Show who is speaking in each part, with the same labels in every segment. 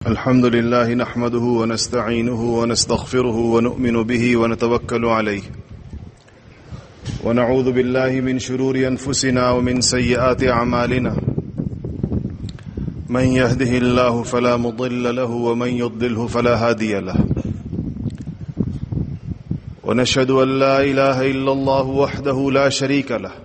Speaker 1: الحمد لله نحمده ونستعينه ونستغفره ونؤمن به ونتوكل عليه ونعوذ بالله من شرور أنفسنا ومن سيئات أعمالنا من يهده الله فلا مضل له ومن يضلله فلا هادي له ونشهد أن لا إله إلا الله وحده لا شريك له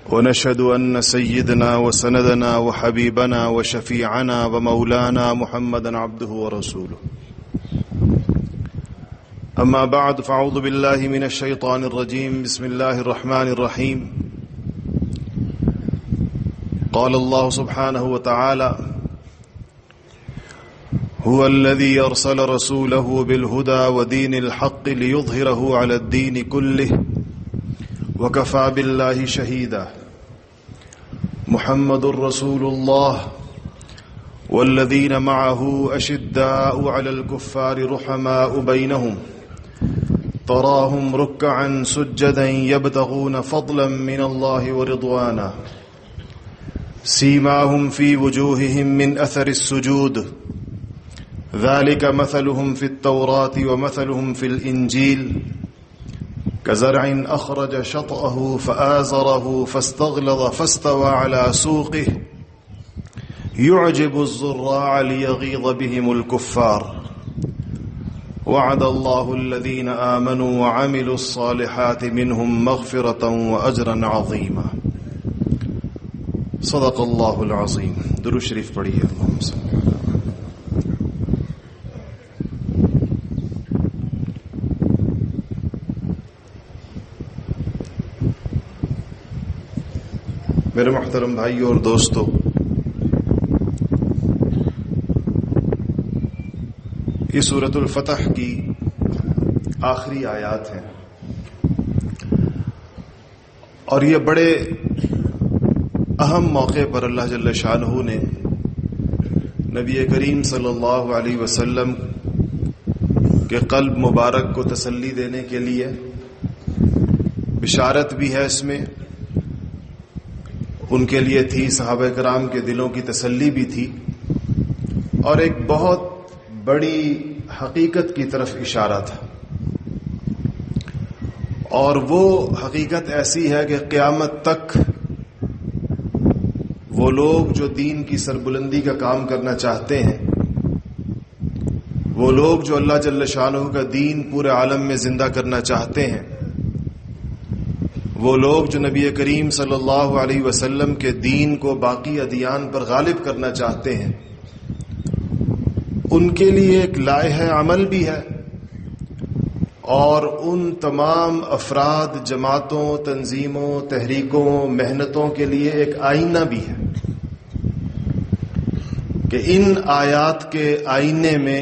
Speaker 1: ونشهد أن سيدنا وسندنا وحبيبنا وشفيعنا ومولانا محمدا عبده ورسوله أما بعد فأعوذ بالله من الشيطان الرجيم بسم الله الرحمن الرحيم قال الله سبحانه وتعالى هو الذي أرسل رسوله بالهدى ودين الحق ليظهره على الدين كله وكفى بالله شهيدا محمد رسول الله والذين معه أشداء على الكفار رحماء بينهم تراهم ركعا سجدا يبتغون فضلا من الله ورضوانا سيماهم في وجوههم من أثر السجود ذلك مثلهم في التوراة ومثلهم في الإنجيل كزرع أخرج شطأه فآزره فاستغلظ فاستوى على سوقه يعجب الزراع ليغيظ بهم الكفار وعد الله الذين آمنوا وعملوا الصالحات منهم مغفرة وأجرا عظيما صدق الله العظيم. درود شریف پڑھیے. اللهم صل میرے محترم بھائیوں اور دوستو، یہ سورۃ الفتح کی آخری آیات ہیں اور یہ بڑے اہم موقع پر اللہ جل شانہ نے نبی کریم صلی اللہ علیہ وسلم کے قلب مبارک کو تسلی دینے کے لیے بشارت بھی ہے اس میں، ان کے لیے تھی، صحابہ کرام کے دلوں کی تسلی بھی تھی، اور ایک بہت بڑی حقیقت کی طرف اشارہ تھا، اور وہ حقیقت ایسی ہے کہ قیامت تک وہ لوگ جو دین کی سربلندی کا کام کرنا چاہتے ہیں، وہ لوگ جو اللہ جل شانہ کا دین پورے عالم میں زندہ کرنا چاہتے ہیں، وہ لوگ جو نبی کریم صلی اللہ علیہ وسلم کے دین کو باقی ادیان پر غالب کرنا چاہتے ہیں، ان کے لیے ایک لائحہ عمل بھی ہے، اور ان تمام افراد، جماعتوں، تنظیموں، تحریکوں، محنتوں کے لیے ایک آئینہ بھی ہے کہ ان آیات کے آئینے میں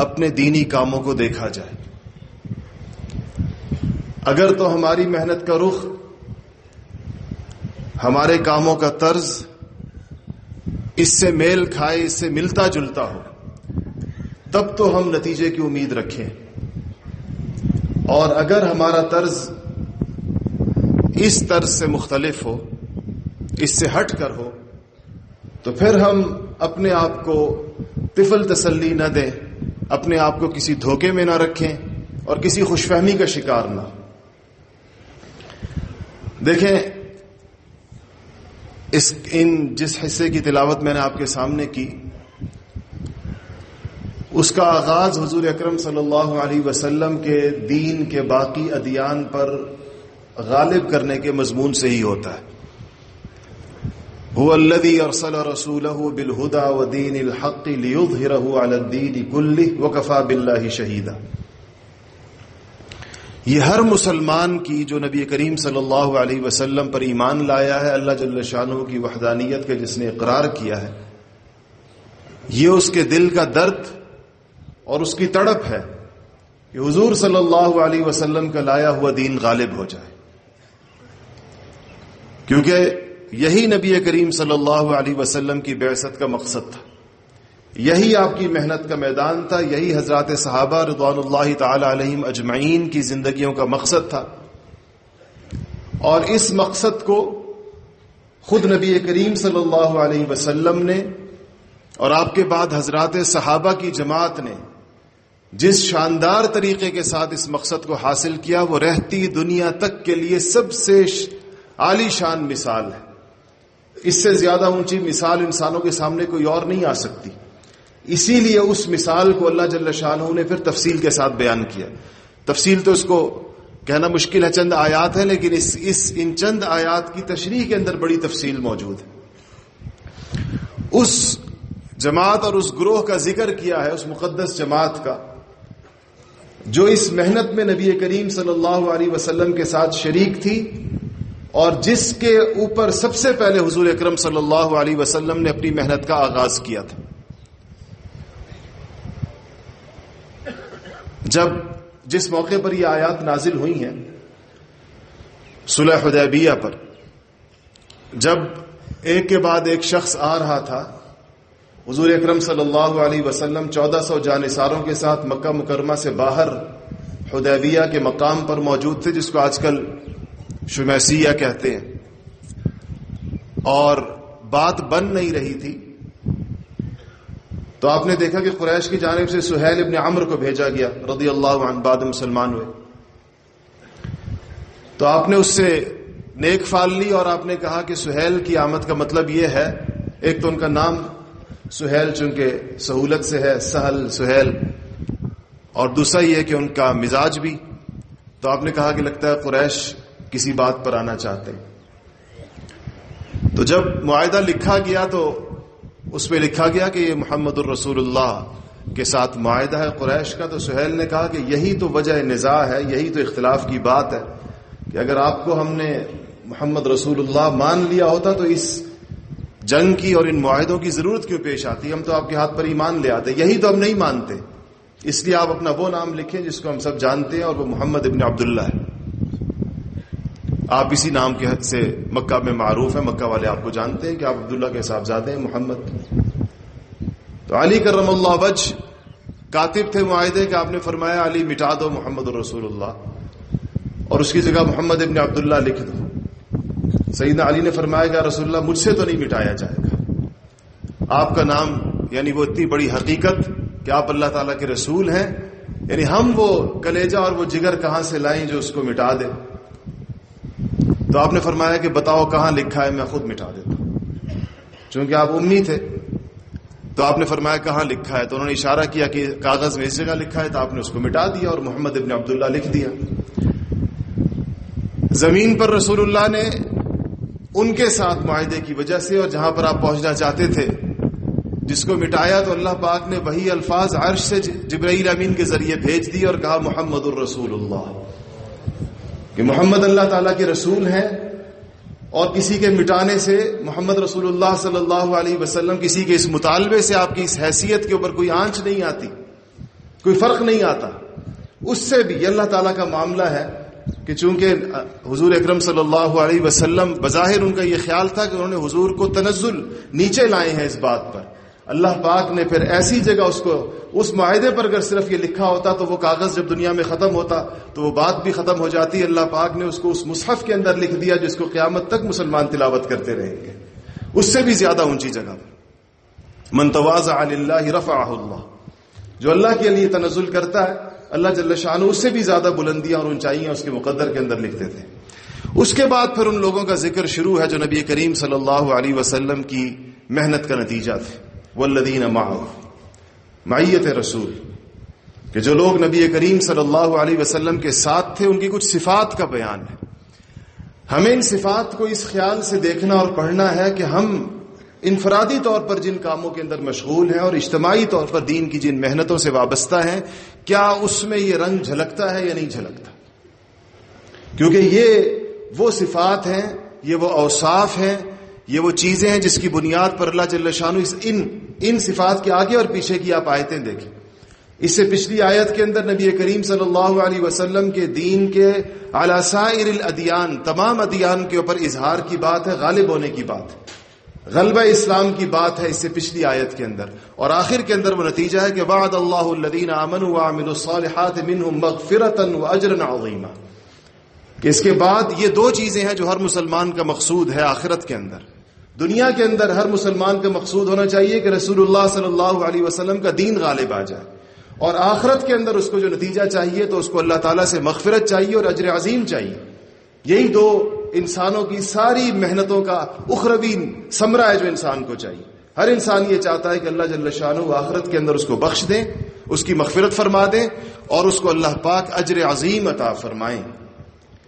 Speaker 1: اپنے دینی کاموں کو دیکھا جائے۔ اگر تو ہماری محنت کا رخ، ہمارے کاموں کا طرز اس سے میل کھائے، اس سے ملتا جلتا ہو، تب تو ہم نتیجے کی امید رکھیں، اور اگر ہمارا طرز اس طرز سے مختلف ہو، اس سے ہٹ کر ہو، تو پھر ہم اپنے آپ کو طفل تسلی نہ دیں، اپنے آپ کو کسی دھوکے میں نہ رکھیں اور کسی خوش فہمی کا شکار نہ۔ دیکھیں، جس حصے کی تلاوت میں نے آپ کے سامنے کی، اس کا آغاز حضور اکرم صلی اللہ علیہ وسلم کے دین کے باقی ادیان پر غالب کرنے کے مضمون سے ہی ہوتا ہے۔ هو الذی ارسل رسولہ بالہدی ودین الحق لیظہرہ علی الدین کلہ وکفی باللہ شہیدا۔ یہ ہر مسلمان کی جو نبی کریم صلی اللہ علیہ وسلم پر ایمان لایا ہے، اللہ جل شانہ کی وحدانیت کا جس نے اقرار کیا ہے، یہ اس کے دل کا درد اور اس کی تڑپ ہے کہ حضور صلی اللہ علیہ وسلم کا لایا ہوا دین غالب ہو جائے، کیونکہ یہی نبی کریم صلی اللہ علیہ وسلم کی بعثت کا مقصد تھا، یہی آپ کی محنت کا میدان تھا، یہی حضرات صحابہ رضوان اللہ تعالی علیہم اجمعین کی زندگیوں کا مقصد تھا، اور اس مقصد کو خود نبی کریم صلی اللہ علیہ وسلم نے اور آپ کے بعد حضرات صحابہ کی جماعت نے جس شاندار طریقے کے ساتھ اس مقصد کو حاصل کیا، وہ رہتی دنیا تک کے لیے سب سے عالی شان مثال ہے۔ اس سے زیادہ اونچی مثال انسانوں کے سامنے کوئی اور نہیں آ سکتی۔ اسی لیے اس مثال کو اللہ جل شانہ نے پھر تفصیل کے ساتھ بیان کیا۔ تفصیل تو اس کو کہنا مشکل ہے، چند آیات ہیں، لیکن ان چند آیات کی تشریح کے اندر بڑی تفصیل موجود ہے۔ اس جماعت اور اس گروہ کا ذکر کیا ہے، اس مقدس جماعت کا، جو اس محنت میں نبی کریم صلی اللہ علیہ وسلم کے ساتھ شریک تھی اور جس کے اوپر سب سے پہلے حضور اکرم صلی اللہ علیہ وسلم نے اپنی محنت کا آغاز کیا تھا۔ جس موقع پر یہ آیات نازل ہوئی ہیں، صلح حدیبیہ پر، جب ایک کے بعد ایک شخص آ رہا تھا، حضور اکرم صلی اللہ علیہ وسلم 1400 جانثاروں کے ساتھ مکہ مکرمہ سے باہر حدیبیہ کے مقام پر موجود تھے، جس کو آج کل شمیسیہ کہتے ہیں، اور بات بن نہیں رہی تھی۔ تو آپ نے دیکھا کہ قریش کی جانب سے سہیل ابن عمرو کو بھیجا گیا رضی اللہ عنہ، بعد مسلمان ہوئے۔ تو آپ نے اس سے نیک فال لی اور آپ نے کہا کہ سہیل کی آمد کا مطلب یہ ہے، ایک تو ان کا نام سہیل چونکہ سہولت سے ہے، سہل سہیل، اور دوسرا یہ کہ ان کا مزاج بھی۔ تو آپ نے کہا کہ لگتا ہے قریش کسی بات پر آنا چاہتے ہیں۔ تو جب معاہدہ لکھا گیا تو اس میں لکھا گیا کہ یہ محمد الرسول اللہ کے ساتھ معاہدہ ہے قریش کا۔ تو سہیل نے کہا کہ یہی تو وجہ نزاع ہے، یہی تو اختلاف کی بات ہے کہ اگر آپ کو ہم نے محمد رسول اللہ مان لیا ہوتا تو اس جنگ کی اور ان معاہدوں کی ضرورت کیوں پیش آتی؟ ہم تو آپ کے ہاتھ پر ایمان لے آتے، یہی تو ہم نہیں مانتے، اس لیے آپ اپنا وہ نام لکھیں جس کو ہم سب جانتے ہیں، اور وہ محمد ابن عبداللہ ہے۔ آپ اسی نام کے حد سے مکہ میں معروف ہیں، مکہ والے آپ کو جانتے ہیں کہ آپ عبداللہ کے صاحبزادے ہیں، محمد۔ تو علی کرم اللہ وجہ کاتب تھے معاہدے کہ آپ نے فرمایا علی مٹا دو محمد الرسول اللہ اور اس کی جگہ محمد ابن عبداللہ لکھ دو۔ سیدنا علی نے فرمایا کہ رسول اللہ مجھ سے تو نہیں مٹایا جائے گا، آپ کا نام یعنی وہ اتنی بڑی حقیقت کہ آپ اللہ تعالیٰ کے رسول ہیں، یعنی ہم وہ کلیجہ اور وہ جگر کہاں سے لائیں جو اس کو مٹا دے؟ تو آپ نے فرمایا کہ بتاؤ کہاں لکھا ہے، میں خود مٹا دیتا ہوں۔ چونکہ آپ امی تھے تو آپ نے فرمایا کہاں لکھا ہے، تو انہوں نے اشارہ کیا کہ کاغذ میں اس جگہ لکھا ہے، تو آپ نے اس کو مٹا دیا اور محمد ابن عبداللہ لکھ دیا۔ زمین پر رسول اللہ نے ان کے ساتھ معاہدے کی وجہ سے اور جہاں پر آپ پہنچنا چاہتے تھے جس کو مٹایا، تو اللہ پاک نے وہی الفاظ عرش سے جبرائیل امین کے ذریعے بھیج دی اور کہا محمد الرسول اللہ، کہ محمد اللہ تعالیٰ کے رسول ہیں، اور کسی کے مٹانے سے محمد رسول اللہ صلی اللہ علیہ وسلم کسی کے اس مطالبے سے آپ کی اس حیثیت کے اوپر کوئی آنچ نہیں آتی، کوئی فرق نہیں آتا۔ اس سے بھی یہ اللہ تعالیٰ کا معاملہ ہے کہ چونکہ حضور اکرم صلی اللہ علیہ وسلم بظاہر ان کا یہ خیال تھا کہ انہوں نے حضور کو تنزل نیچے لائے ہیں، اس بات پر اللہ پاک نے پھر ایسی جگہ اس معاہدے پر اگر صرف یہ لکھا ہوتا تو وہ کاغذ جب دنیا میں ختم ہوتا تو وہ بات بھی ختم ہو جاتی۔ اللہ پاک نے اس کو اس مصحف کے اندر لکھ دیا جس کو قیامت تک مسلمان تلاوت کرتے رہیں گے، اس سے بھی زیادہ اونچی جگہ پر۔ من تواضع للہ رفعہ اللہ، جو اللہ کے لیے تنزل کرتا ہے اللہ جل شانہ اس سے بھی زیادہ بلندیاں اور اونچائیاں اس کے مقدر کے اندر لکھتے تھے۔ اس کے بعد پھر ان لوگوں کا ذکر شروع ہے جو نبی کریم صلی اللہ علیہ وسلم کی محنت کا نتیجہ تھے۔ والذین معہ، معیت رسول، کہ جو لوگ نبی کریم صلی اللہ علیہ وسلم کے ساتھ تھے، ان کی کچھ صفات کا بیان ہے۔ ہمیں ان صفات کو اس خیال سے دیکھنا اور پڑھنا ہے کہ ہم انفرادی طور پر جن کاموں کے اندر مشغول ہیں اور اجتماعی طور پر دین کی جن محنتوں سے وابستہ ہیں، کیا اس میں یہ رنگ جھلکتا ہے یا نہیں جھلکتا؟ کیونکہ یہ وہ صفات ہیں، یہ وہ اوصاف ہیں، یہ وہ چیزیں ہیں جس کی بنیاد پر اللہ جل شانہ ان صفات کے آگے اور پیچھے کی آپ آیتیں دیکھیں۔ اس سے پچھلی آیت کے اندر نبی کریم صلی اللہ علیہ وسلم کے دین کے علی سائر الادیان، تمام ادیان کے اوپر اظہار کی بات ہے، غالب ہونے کی بات ہے، غلبہ اسلام کی بات ہے اس سے پچھلی آیت کے اندر، اور آخر کے اندر وہ نتیجہ ہے کہ وعد اللہ الذین آمنوا وعملوا الصالحات منہم مغفرۃ واجرا عظیما۔ کہ اس کے بعد یہ دو چیزیں ہیں جو ہر مسلمان کا مقصود ہے آخرت کے اندر. دنیا کے اندر ہر مسلمان کا مقصود ہونا چاہیے کہ رسول اللہ صلی اللہ علیہ وسلم کا دین غالب آ جائے, اور آخرت کے اندر اس کو جو نتیجہ چاہیے تو اس کو اللہ تعالیٰ سے مغفرت چاہیے اور اجر عظیم چاہیے. یہی دو انسانوں کی ساری محنتوں کا اخروی ثمرہ ہے جو انسان کو چاہیے. ہر انسان یہ چاہتا ہے کہ اللہ جل شانہ آخرت کے اندر اس کو بخش دیں, اس کی مغفرت فرما دیں, اور اس کو اللہ پاک اجر عظیم عطا فرمائیں.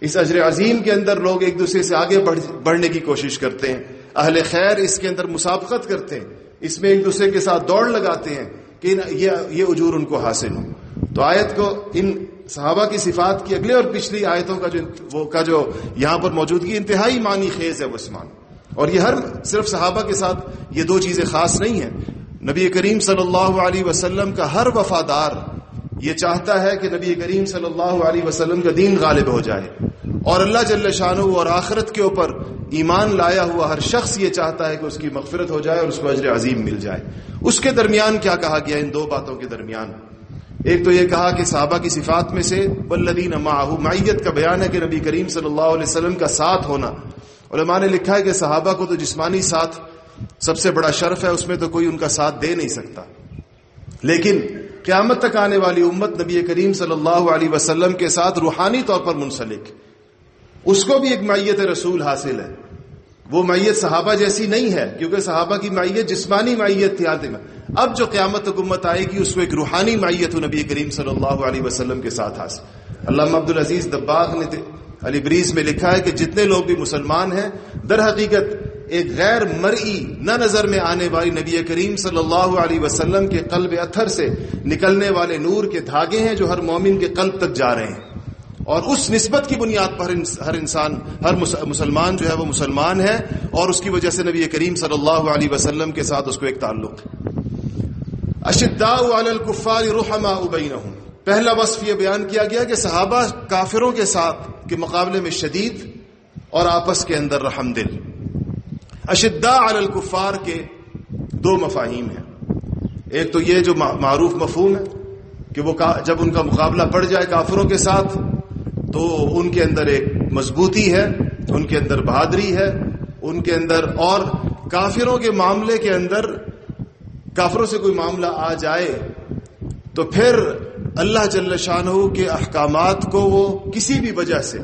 Speaker 1: اس اجر عظیم کے اندر لوگ ایک دوسرے سے آگے بڑھنے کی کوشش کرتے ہیں. اہل خیر اس کے اندر مسابقت کرتے ہیں, اس میں ایک دوسرے کے ساتھ دوڑ لگاتے ہیں کہ یہ اجور ان کو حاصل ہو. تو آیت کو ان صحابہ کی صفات کی اگلے اور پچھلی آیتوں کا جو یہاں پر موجودگی انتہائی معنی خیز ہے عثمان. اور یہ صرف صحابہ کے ساتھ یہ دو چیزیں خاص نہیں ہیں. نبی کریم صلی اللہ علیہ وسلم کا ہر وفادار یہ چاہتا ہے کہ نبی کریم صلی اللہ علیہ وسلم کا دین غالب ہو جائے, اور اللہ جل شانہ اور آخرت کے اوپر ایمان لایا ہوا ہر شخص یہ چاہتا ہے کہ اس کی مغفرت ہو جائے اور اس کو اجر عظیم مل جائے. اس کے درمیان کیا کہا گیا ان دو باتوں کے درمیان؟ ایک تو یہ کہا کہ صحابہ کی صفات میں سے والذین معہ, معیت کا بیان ہے کہ نبی کریم صلی اللہ علیہ وسلم کا ساتھ ہونا. علماء نے لکھا ہے کہ صحابہ کو تو جسمانی ساتھ سب سے بڑا شرف ہے, اس میں تو کوئی ان کا ساتھ دے نہیں سکتا, لیکن قیامت تک آنے والی امت نبی کریم صلی اللہ علیہ وسلم کے ساتھ روحانی طور پر منسلک, اس کو بھی ایک معیت رسول حاصل ہے. وہ معیت صحابہ جیسی نہیں ہے, کیونکہ صحابہ کی معیت جسمانی معیت تھی عادی میں. اب جو قیامت تک امت آئے گی اس کو ایک روحانی معیت نبی کریم صلی اللہ علیہ وسلم کے ساتھ حاصل. علامہ عبدالعزیز دباغ نے الابریز میں لکھا ہے کہ جتنے لوگ بھی مسلمان ہیں در حقیقت ایک غیر مرئی نہ نظر میں آنے والی نبی کریم صلی اللہ علیہ وسلم کے قلب اطہر سے نکلنے والے نور کے دھاگے ہیں جو ہر مومن کے قلب تک جا رہے ہیں, اور اس نسبت کی بنیاد پر ہر انسان, ہر مسلمان جو ہے وہ مسلمان ہے, اور اس کی وجہ سے نبی کریم صلی اللہ علیہ وسلم کے ساتھ اس کو ایک تعلق. اشداء علی الکفار رحماء بینہم, پہلا وصف یہ بیان کیا گیا کہ صحابہ کافروں کے ساتھ کے مقابلے میں شدید اور آپس کے اندر رحم دل. اشداء علی الکفار کے دو مفاہیم ہیں. ایک تو یہ جو معروف مفہوم ہے کہ وہ جب ان کا مقابلہ پڑ جائے کافروں کے ساتھ تو ان کے اندر ایک مضبوطی ہے, ان کے اندر بہادری ہے, ان کے اندر, اور کافروں کے معاملے کے اندر کافروں سے کوئی معاملہ آ جائے تو پھر اللہ جل شانہ کے احکامات کو وہ کسی بھی وجہ سے,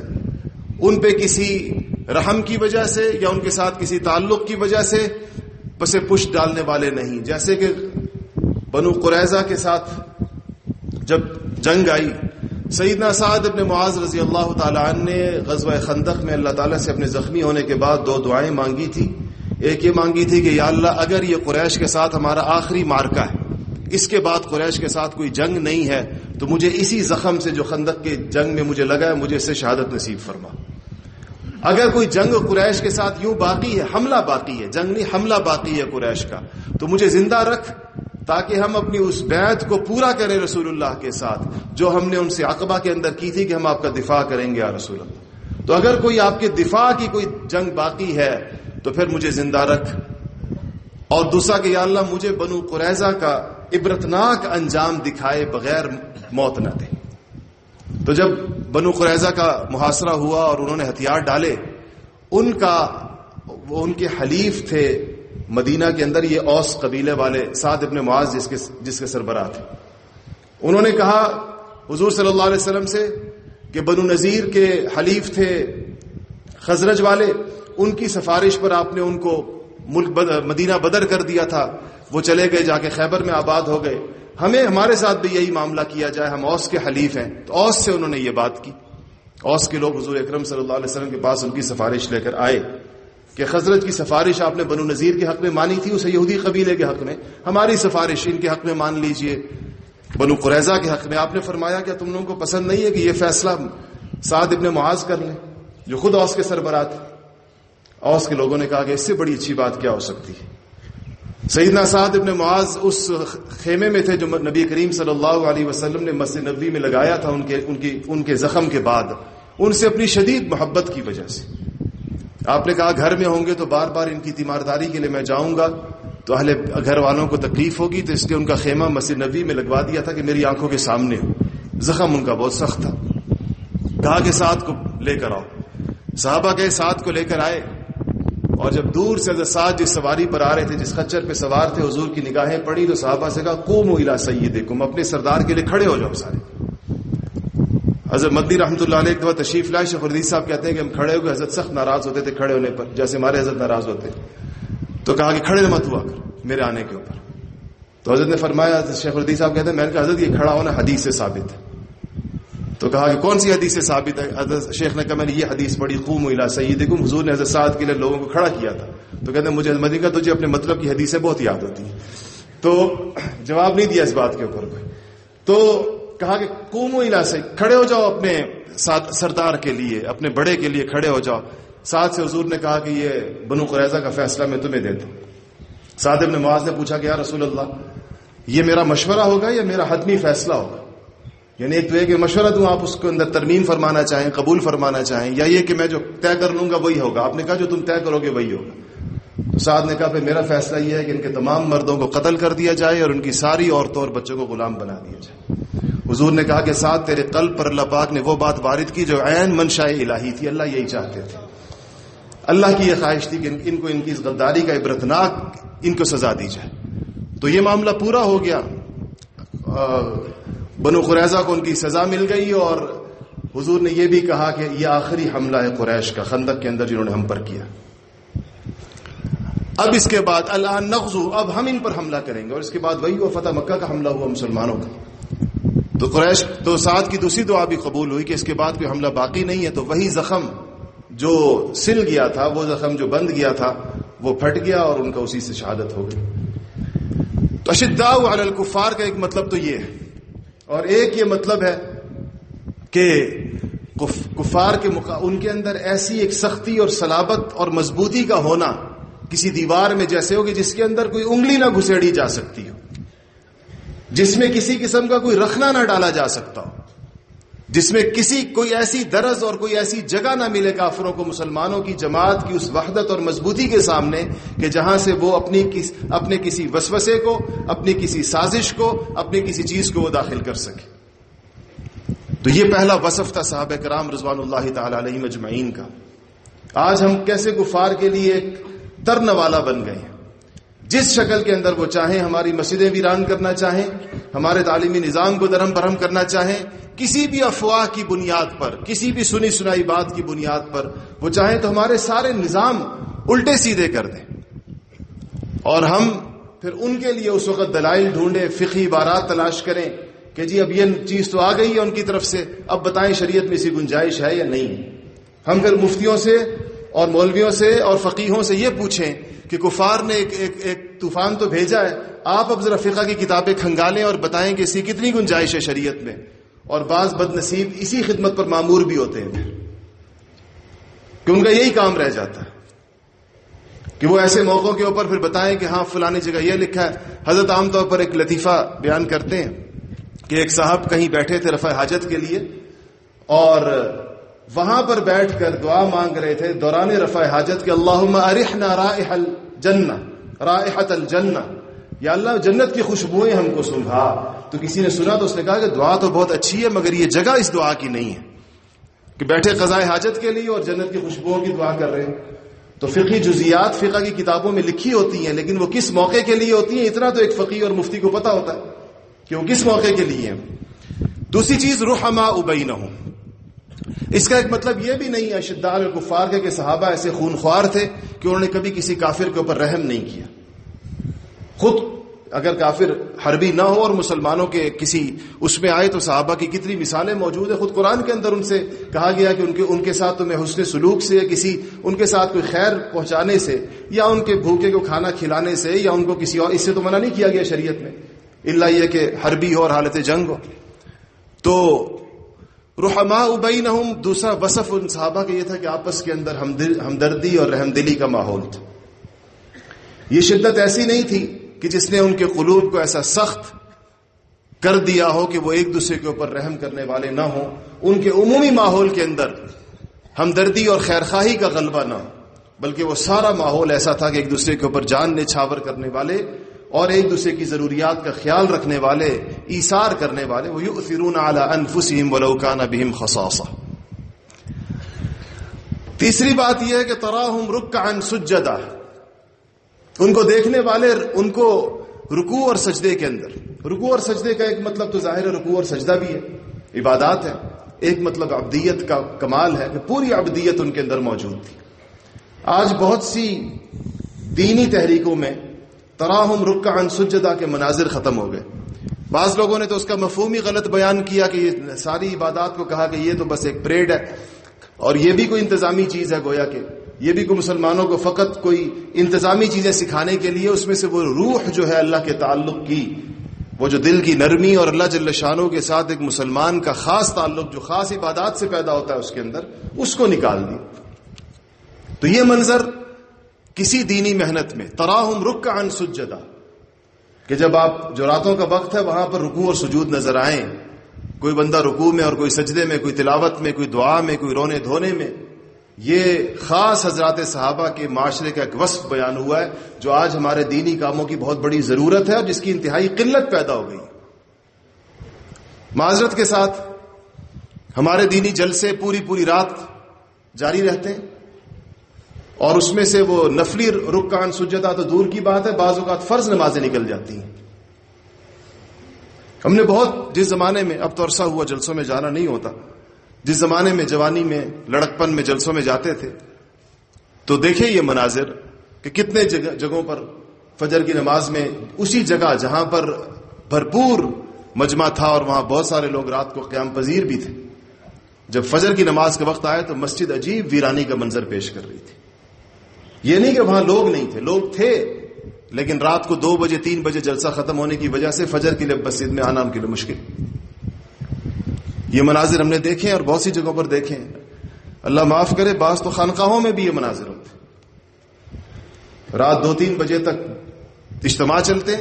Speaker 1: ان پہ کسی رحم کی وجہ سے یا ان کے ساتھ کسی تعلق کی وجہ سے پس پش ڈالنے والے نہیں. جیسے کہ بنو قریظہ کے ساتھ جب جنگ آئی, سیدنا سعد ابن معاذ رضی اللہ تعالیٰ عنہ نے غزوہ خندق میں اللہ تعالیٰ سے اپنے زخمی ہونے کے بعد دو دعائیں مانگی تھی. ایک یہ مانگی تھی کہ یا اللہ اگر یہ قریش کے ساتھ ہمارا آخری مارکہ ہے, اس کے بعد قریش کے ساتھ کوئی جنگ نہیں ہے, تو مجھے اسی زخم سے جو خندق کے جنگ میں مجھے لگا ہے مجھے اس سے شہادت نصیب فرما. اگر کوئی جنگ قریش کے ساتھ یوں باقی ہے, حملہ باقی ہے, جنگ نہیں حملہ باقی ہے قریش کا, تو مجھے زندہ رکھ تاکہ ہم اپنی اس بیعت کو پورا کریں رسول اللہ کے ساتھ جو ہم نے ان سے عقبہ کے اندر کی تھی کہ ہم آپ کا دفاع کریں گے یا رسول اللہ. تو اگر کوئی آپ کے دفاع کی کوئی جنگ باقی ہے تو پھر مجھے زندہ رکھ. اور دوسرا کہ یا اللہ مجھے بنو قریظہ کا عبرتناک انجام دکھائے بغیر موت نہ دے. تو جب بنو قریظہ کا محاصرہ ہوا اور انہوں نے ہتھیار ڈالے, ان کے حلیف تھے مدینہ کے اندر یہ اوس قبیلے والے سعد ابن معاذ جس کے سربراہ تھے. انہوں نے کہا حضور صلی اللہ علیہ وسلم سے کہ بنو نذیر کے حلیف تھے خزرج والے, ان کی سفارش پر آپ نے ان کو ملک مدینہ بدر کر دیا تھا, وہ چلے گئے جا کے خیبر میں آباد ہو گئے, ہمیں ہمارے ساتھ بھی یہی معاملہ کیا جائے, ہم اوس کے حلیف ہیں. تو اوس سے انہوں نے یہ بات کی. اوس کے لوگ حضور اکرم صلی اللہ علیہ وسلم کے پاس ان کی سفارش لے کر آئے کہ خزرج کی سفارش آپ نے بنو نذیر کے حق میں مانی تھی, اسے یہودی قبیلے کے حق میں, ہماری سفارش ان کے حق میں مان لیجئے بنو قریظہ کے حق میں. آپ نے فرمایا کہ تم لوگوں کو پسند نہیں ہے کہ یہ فیصلہ سعد ابن معاذ کر لیں جو خود اوس کے سربراہ تھے. اوس کے لوگوں نے کہا کہ اس سے بڑی اچھی بات کیا ہو سکتی ہے. سیدنا سعد ابن معاذ اس خیمے میں تھے جو نبی کریم صلی اللہ علیہ وسلم نے مسجد نبوی میں لگایا تھا ان کے زخم کے بعد, ان سے اپنی شدید محبت کی وجہ سے. آپ نے کہا گھر میں ہوں گے تو بار بار ان کی تیمارداری کے لیے میں جاؤں گا تو اہل گھر والوں کو تکلیف ہوگی, تو اس لیے ان کا خیمہ مسجد نبوی میں لگوا دیا تھا کہ میری آنکھوں کے سامنے ہو. زخم ان کا بہت سخت تھا. کہا کہ سعد کو لے کر آؤ. صحابہ کے سعد کو لے کر آئے, اور جب دور سے حضرت سعد جس سواری پر آ رہے تھے, جس خچر پہ سوار تھے, حضور کی نگاہیں پڑی تو صحابہ سے کہا قوموا الی سیدکم, اپنے سردار کے لیے کھڑے ہو جاؤ سارے. حضرت مدنی رحمۃ اللہ علیہ ایک دفعہ تشریف لائے, شیخ الحدیث صاحب کہتے ہیں کہ ہم کھڑے ہو گئے, حضرت سخت ناراض ہوتے تھے کھڑے ہونے پر, جیسے ہمارے حضرت ناراض ہوتے, تو کہا کہ کھڑے مت ہوا کر میرے آنے کے اوپر. تو حضرت نے فرمایا, شیخ الحدیث صاحب کہتے ہیں میں نے کہا حضرت یہ کھڑا ہونا حدیث سے ثابت ہے. تو کہا کہ کون سی حدیث سے ثابت ہے؟ حضرت شیخ نے کہا میں نے یہ حدیث پڑھی قوموا الی سیدکم, حضور نے حضرت سعد کے لیے لوگوں کو کھڑا کیا تھا. تو کہتے ہیں مجھے مدنی کا تجھے اپنے مطلب کی حدیثیں بہت یاد ہوتی ہیں. تو جواب نہیں دیا اس بات کے اوپر کوئی. تو کہا کہ قوموا الی سیدکم, کھڑے ہو جاؤ اپنے سردار کے لیے, اپنے بڑے کے لیے کھڑے ہو جاؤ. سعد سے حضور نے کہا کہ یہ بنو قریظہ کا فیصلہ میں تمہیں دیتا ہوں. سعد بن معاذ نے پوچھا کہ یا رسول اللہ یہ میرا مشورہ ہوگا یا میرا حتمی فیصلہ ہوگا؟ یعنی ایک تو یہ کہ مشورہ دوں, آپ اس کو اندر ترمیم فرمانا چاہیں, قبول فرمانا چاہیں, یا یہ کہ میں جو طے کر لوں گا وہی ہوگا؟ آپ نے کہا جو تم طے کرو گے وہی ہوگا. تو سعد نے کہا پھر میرا فیصلہ یہ ہے کہ ان کے تمام مردوں کو قتل کر دیا جائے اور ان کی ساری عورتوں اور بچوں کو غلام بنا دیا جائے. حضور نے کہا کہ سعد تیرے قلب پر اللہ پاک نے وہ بات وارد کی جو عین منشاء الہی تھی, اللہ یہی چاہتے تھے. اللہ کی یہ خواہش تھی کہ ان کو ان کی اس غداری کا عبرتناک ان کو سزا دی جائے. تو یہ معاملہ پورا ہو گیا, بنو قریظہ کو ان کی سزا مل گئی, اور حضور نے یہ بھی کہا کہ یہ آخری حملہ ہے قریش کا خندق کے اندر جنہوں نے ہم پر کیا. اب اس کے بعد الان نغزو, اب ہم ان پر حملہ کریں گے. اور اس کے بعد وہی ہوا فتح مکہ کا حملہ ہوا مسلمانوں کا. تو قریش تو سعد کی دوسری دعا بھی قبول ہوئی کہ اس کے بعد کوئی حملہ باقی نہیں ہے. تو وہی زخم جو سل گیا تھا, وہ زخم جو بند گیا تھا, وہ پھٹ گیا اور ان کا اسی سے شہادت ہو گئی. تو اشداء علی الکفار کا ایک مطلب تو یہ ہے, اور ایک یہ مطلب ہے کہ کفار کے ان کے اندر ایسی ایک سختی اور صلابت اور مضبوطی کا ہونا کسی دیوار میں جیسے ہو کہ جس کے اندر کوئی انگلی نہ گھسیڑی جا سکتی ہو, جس میں کسی قسم کا کوئی رخنا نہ ڈالا جا سکتا ہو, جس میں کوئی ایسی درز اور کوئی ایسی جگہ نہ ملے کافروں کو مسلمانوں کی جماعت کی اس وحدت اور مضبوطی کے سامنے کہ جہاں سے وہ اپنے کسی وسوسے کو, اپنی کسی سازش کو, اپنی کسی چیز کو وہ داخل کر سکے. تو یہ پہلا وصف تھا صحابہ کرام رضوان اللہ تعالی علیہم اجمعین کا. آج ہم کیسے کفار کے لیے ایک ترن والا بن گئے ہیں, جس شکل کے اندر وہ چاہیں ہماری مسجدیں ویران کرنا چاہیں, ہمارے تعلیمی نظام کو درہم برہم کرنا چاہیں, کسی بھی افواہ کی بنیاد پر, کسی بھی سنی سنائی بات کی بنیاد پر وہ چاہیں تو ہمارے سارے نظام الٹے سیدھے کر دیں, اور ہم پھر ان کے لیے اس وقت دلائل ڈھونڈیں, فقہی عبارات تلاش کریں کہ جی اب یہ چیز تو آ گئی ہے ان کی طرف سے, اب بتائیں شریعت میں اسی گنجائش ہے یا نہیں. ہم پھر مفتیوں سے اور مولویوں سے اور فقیہوں سے یہ پوچھیں کہ کفار نے ایک طوفان تو بھیجا ہے, آپ اب ذرا فقہ کی کتابیں کھنگالیں اور بتائیں کہ اس کی کتنی گنجائش ہے شریعت میں. اور بعض بد نصیب اسی خدمت پر مامور بھی ہوتے ہیں کہ ان کا یہی کام رہ جاتا ہے کہ وہ ایسے موقعوں کے اوپر پھر بتائیں کہ ہاں فلانی جگہ یہ لکھا ہے. حضرت عام طور پر ایک لطیفہ بیان کرتے ہیں کہ ایک صاحب کہیں بیٹھے تھے رفع حاجت کے لیے, اور وہاں پر بیٹھ کر دعا مانگ رہے تھے دوران رفع حاجت کہ اللہم ارحنا رائح الجنہ, رائحۃ الجنہ, یا اللہ جنت کی خوشبوئیں ہم کو سنبھا. تو کسی نے سنا تو اس نے کہا کہ دعا تو بہت اچھی ہے مگر یہ جگہ اس دعا کی نہیں ہے کہ بیٹھے قضاء حاجت کے لیے اور جنت کی خوشبوؤں کی دعا کر رہے ہیں. تو فقہی جزیات فقہ کی کتابوں میں لکھی ہوتی ہیں, لیکن وہ کس موقع کے لیے ہوتی ہیں اتنا تو ایک فقیہ اور مفتی کو پتا ہوتا ہے کہ وہ کس موقع کے لیے ہیں. دوسری چیز رحماء بینہم, اس کا ایک مطلب یہ بھی نہیں ہے اشداء علی الکفار کے کہ صحابہ ایسے خونخوار تھے کہ انہوں نے کبھی کسی کافر کے اوپر رحم نہیں کیا. خود اگر کافر حربی نہ ہو اور مسلمانوں کے کسی اس میں آئے تو صحابہ کی کتنی مثالیں موجود ہیں. خود قرآن کے اندر ان سے کہا گیا کہ ان کے ساتھ تمہیں حسن سلوک سے, کسی ان کے ساتھ کوئی خیر پہنچانے سے, یا ان کے بھوکے کو کھانا کھلانے سے, یا ان کو کسی اور اس سے تو منع نہیں کیا گیا شریعت میں, الا یہ کہ حربی ہو اور حالت جنگ ہو. تو رحماء بینہم دوسرا وصف ان صحابہ کا یہ تھا کہ آپس کے اندر ہمدردی اور رحمدلی کا ماحول تھا. یہ شدت ایسی نہیں تھی کہ جس نے ان کے قلوب کو ایسا سخت کر دیا ہو کہ وہ ایک دوسرے کے اوپر رحم کرنے والے نہ ہوں. ان کے عمومی ماحول کے اندر ہمدردی اور خیرخواہی کا غلبہ نہ, بلکہ وہ سارا ماحول ایسا تھا کہ ایک دوسرے کے اوپر جان نچھاور کرنے والے اور ایک دوسرے کی ضروریات کا خیال رکھنے والے, ایثار کرنے والے. وَيُؤْثِرُونَ عَلَىٰ أَنفُسِهِمْ وَلَوْ كَانَ بِهِمْ خَصَاصَةٌ, تیسری بات یہ ہے کہ تراہم رکعا سجدا، ان کو دیکھنے والے ان کو رکوع اور سجدے کے اندر، رکوع اور سجدے کا ایک مطلب تو ظاہر ہے رکوع اور سجدہ بھی ہے، عبادات ہے، ایک مطلب عبدیت کا کمال ہے کہ پوری عبدیت ان کے اندر موجود تھی۔ آج بہت سی دینی تحریکوں میں تراہم رکعا سجدا کے مناظر ختم ہو گئے۔ بعض لوگوں نے تو اس کا مفہوم ہی غلط بیان کیا کہ یہ ساری عبادات کو کہا کہ یہ تو بس ایک پریڈ ہے اور یہ بھی کوئی انتظامی چیز ہے، گویا کہ یہ بھی کوئی مسلمانوں کو فقط کوئی انتظامی چیزیں سکھانے کے لیے، اس میں سے وہ روح جو ہے اللہ کے تعلق کی، وہ جو دل کی نرمی اور اللہ جل شانہ کے ساتھ ایک مسلمان کا خاص تعلق جو خاص عبادات سے پیدا ہوتا ہے اس کے اندر، اس کو نکال دی۔ تو یہ منظر کسی دینی محنت میں تراہم رکعا سجدا، کہ جب آپ جو راتوں کا وقت ہے وہاں پر رکوع اور سجود نظر آئیں، کوئی بندہ رکوع میں اور کوئی سجدے میں، کوئی تلاوت میں، کوئی دعا میں، کوئی رونے دھونے میں، یہ خاص حضرات صحابہ کے معاشرے کا ایک وصف بیان ہوا ہے جو آج ہمارے دینی کاموں کی بہت بڑی ضرورت ہے اور جس کی انتہائی قلت پیدا ہو گئی۔ معذرت کے ساتھ ہمارے دینی جلسے پوری رات جاری رہتے ہیں اور اس میں سے وہ نفلی رکعا سجدہ تو دور کی بات ہے، بعض اوقات فرض نمازیں نکل جاتی ہیں۔ ہم نے بہت جس زمانے میں، اب تو عرصہ ہوا جلسوں میں جانا نہیں ہوتا، جس زمانے میں جوانی میں لڑکپن میں جلسوں میں جاتے تھے تو دیکھیں یہ مناظر کہ کتنے جگہوں پر فجر کی نماز میں اسی جگہ جہاں پر بھرپور مجمع تھا اور وہاں بہت سارے لوگ رات کو قیام پذیر بھی تھے، جب فجر کی نماز کا وقت آیا تو مسجد عجیب ویرانی کا منظر پیش کر رہی تھی۔ یہ نہیں کہ وہاں لوگ نہیں تھے، لوگ تھے، لیکن رات کو 2 بجے 3 بجے جلسہ ختم ہونے کی وجہ سے فجر کے لیے مسجد میں آنا ان کے لیے مشکل۔ یہ مناظر ہم نے دیکھے اور بہت سی جگہوں پر دیکھے، اللہ معاف کرے بعض تو خانقاہوں میں بھی یہ مناظر ہوتے، رات 2-3 بجے تک اجتماع چلتے،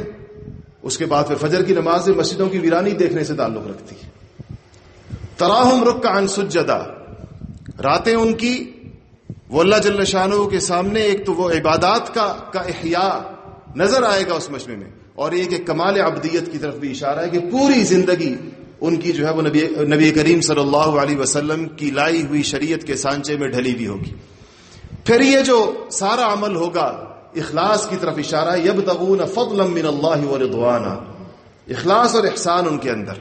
Speaker 1: اس کے بعد پھر فجر کی نماز سے مسجدوں کی ویرانی دیکھنے سے تعلق رکھتی ہے۔ تراہم رکعا سجدا، راتیں ان کی وہ اللہ جل شانہ کے سامنے ایک تو وہ عبادات کا احیاء نظر آئے گا اس مجمع میں، اور ایک کمال عبدیت کی طرف بھی اشارہ ہے کہ پوری زندگی ان کی جو ہے وہ نبی کریم صلی اللہ علیہ وسلم کی لائی ہوئی شریعت کے سانچے میں ڈھلی ہوئی ہوگی۔ پھر یہ جو سارا عمل ہوگا اخلاص کی طرف اشارہ ہے، یبتغون فضلا من اللہ ورضوانا، اخلاص اور احسان ان کے اندر،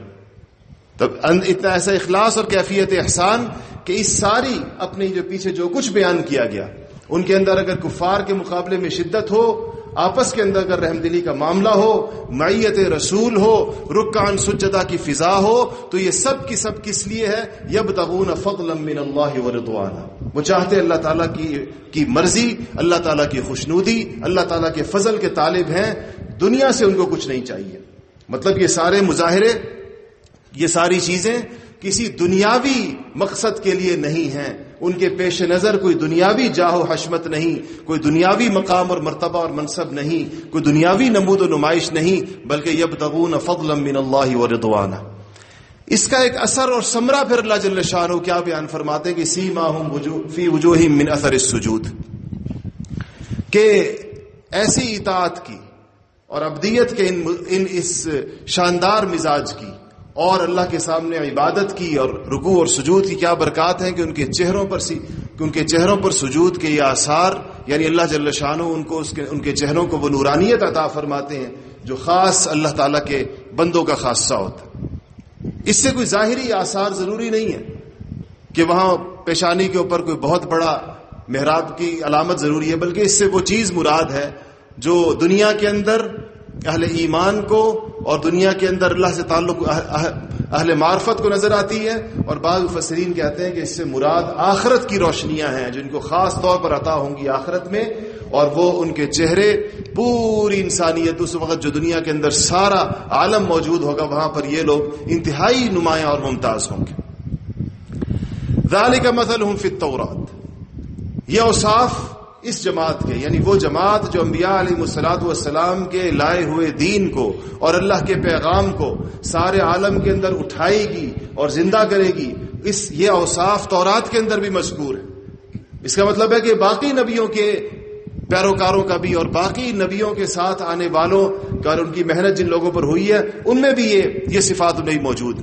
Speaker 1: تب اتنا ایسا اخلاص اور کیفیت احسان کہ اس ساری اپنے جو پیچھے جو کچھ بیان کیا گیا ان کے اندر اگر کفار کے مقابلے میں شدت ہو، آپس کے اندر اگر رحم دلی کا معاملہ ہو، معیت رسول ہو، رکعا سجدہ کی فضا ہو، تو یہ سب کی سب کس لیے ہے؟ یبتغون فضلا من اللہ ورضوانا، وہ چاہتے اللہ تعالیٰ کی مرضی، اللہ تعالیٰ کی خوشنودی، اللہ تعالیٰ کے فضل کے طالب ہیں، دنیا سے ان کو کچھ نہیں چاہیے۔ مطلب یہ سارے مظاہرے، یہ ساری چیزیں کسی دنیاوی مقصد کے لیے نہیں ہیں، ان کے پیش نظر کوئی دنیاوی جاہ و حشمت نہیں، کوئی دنیاوی مقام اور مرتبہ اور منصب نہیں، کوئی دنیاوی نمود و نمائش نہیں، بلکہ یبتغون فضلا من اللہ ورضوانا۔ اس کا ایک اثر اور ثمرہ پھر اللہ جل شانہ کیا بیان فرماتے ہیں کہ سیماہم فی وجوہہم من اثر السجود، کہ ایسی اطاعت کی اور عبدیت کے اس شاندار مزاج کی اور اللہ کے سامنے عبادت کی اور رکوع اور سجود کی کیا برکات ہیں کہ ان کے چہروں پر سجود کے یہ آثار، یعنی اللہ جل شانہ ان کے چہروں کو وہ نورانیت عطا فرماتے ہیں جو خاص اللہ تعالیٰ کے بندوں کا خاصہ ہوتا ہے۔ اس سے کوئی ظاہری آثار ضروری نہیں ہے کہ وہاں پیشانی کے اوپر کوئی بہت بڑا محراب کی علامت ضروری ہے، بلکہ اس سے وہ چیز مراد ہے جو دنیا کے اندر اہل ایمان کو اور دنیا کے اندر اللہ سے تعلق اہل معرفت کو نظر آتی ہے، اور بعض مفسرین کہتے ہیں کہ اس سے مراد آخرت کی روشنیاں ہیں جن کو خاص طور پر عطا ہوں گی آخرت میں، اور وہ ان کے چہرے پوری انسانیت اس وقت جو دنیا کے اندر سارا عالم موجود ہوگا وہاں پر یہ لوگ انتہائی نمایاں اور ممتاز ہوں گے۔ ذالک مثلہم فی التوراۃ، یہ اوصاف اس جماعت کے، یعنی وہ جماعت جو انبیاء علیہ الصلوۃ والسلام کے لائے ہوئے دین کو اور اللہ کے پیغام کو سارے عالم کے اندر اٹھائے گی اور زندہ کرے گی، یہ اوصاف تورات کے اندر بھی مذکور ہے۔ اس کا مطلب ہے کہ باقی نبیوں کے پیروکاروں کا بھی اور باقی نبیوں کے ساتھ آنے والوں کا اور ان کی محنت جن لوگوں پر ہوئی ہے ان میں بھی یہ صفات نہیں موجود،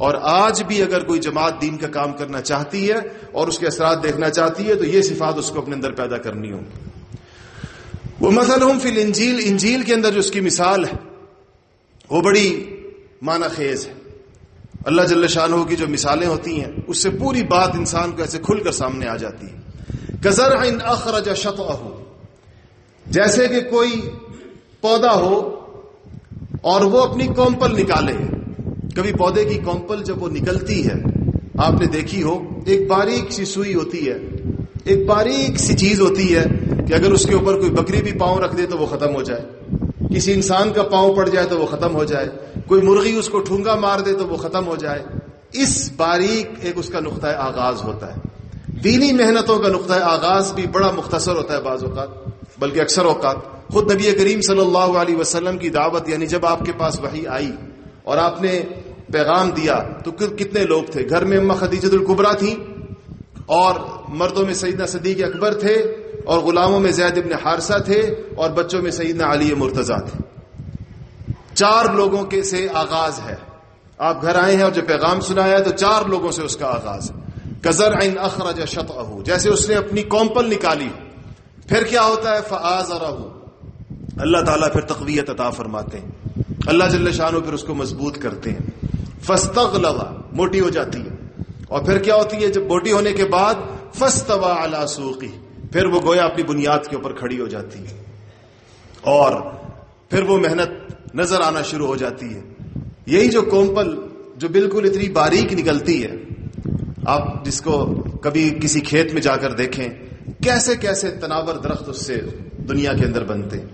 Speaker 1: اور آج بھی اگر کوئی جماعت دین کا کام کرنا چاہتی ہے اور اس کے اثرات دیکھنا چاہتی ہے تو یہ صفات اس کو اپنے اندر پیدا کرنی ہوگی. وہ مثلہم فی الانجیل، انجیل کے اندر جو اس کی مثال ہے وہ بڑی معنی خیز ہے. اللہ جل شانہ کی جو مثالیں ہوتی ہیں اس سے پوری بات انسان کو ایسے کھل کر سامنے آ جاتی ہے. کزرع اخرج شطأہ، جیسے کہ کوئی پودا ہو اور وہ اپنی کومپل نکالے. کبھی پودے کی کومپل جب وہ نکلتی ہے آپ نے دیکھی ہو، ایک باریک سی سوئی ہوتی ہے، ایک باریک سی چیز ہوتی ہے کہ اگر اس کے اوپر کوئی بکری بھی پاؤں رکھ دے تو وہ ختم ہو جائے، کسی انسان کا پاؤں پڑ جائے تو وہ ختم ہو جائے، کوئی مرغی اس کو ٹھونگا مار دے تو وہ ختم ہو جائے. اس باریک ایک اس کا نقطۂ آغاز ہوتا ہے. دینی محنتوں کا نقطۂ آغاز بھی بڑا مختصر ہوتا ہے بعض اوقات، بلکہ اکثر اوقات. خود نبی کریم صلی اللہ علیہ وسلم کی دعوت، یعنی جب آپ کے پاس وحی آئی اور آپ نے پیغام دیا تو کتنے لوگ تھے؟ گھر میں اماں خدیجہ الکبریٰ تھیں، اور مردوں میں سیدنا صدیق اکبر تھے، اور غلاموں میں زید ابن حارثہ تھے، اور بچوں میں سیدنا علی مرتضیٰ تھے. 4 لوگوں کے سے آغاز ہے. آپ گھر آئے ہیں اور جو پیغام سنایا ہے تو 4 لوگوں سے اس کا آغاز ہے. کزرع اخرج شطأہ، جیسے اس نے اپنی کومپل نکالی. پھر کیا ہوتا ہے؟ فآزرہ، اللہ تعالیٰ پھر تقویت عطا فرماتے ہیں، اللہ جل شانہ پھر اس کو مضبوط کرتے ہیں. فاستغلظ، موٹی ہو جاتی ہے. اور پھر کیا ہوتی ہے؟ جب موٹی ہونے کے بعد فاستوى علی سوقہ، پھر وہ گویا اپنی بنیاد کے اوپر کھڑی ہو جاتی ہے، اور پھر وہ محنت نظر آنا شروع ہو جاتی ہے. یہی جو کومپل جو بالکل اتنی باریک نکلتی ہے، آپ جس کو کبھی کسی کھیت میں جا کر دیکھیں کیسے کیسے تناور درخت اس سے دنیا کے اندر بنتے ہیں.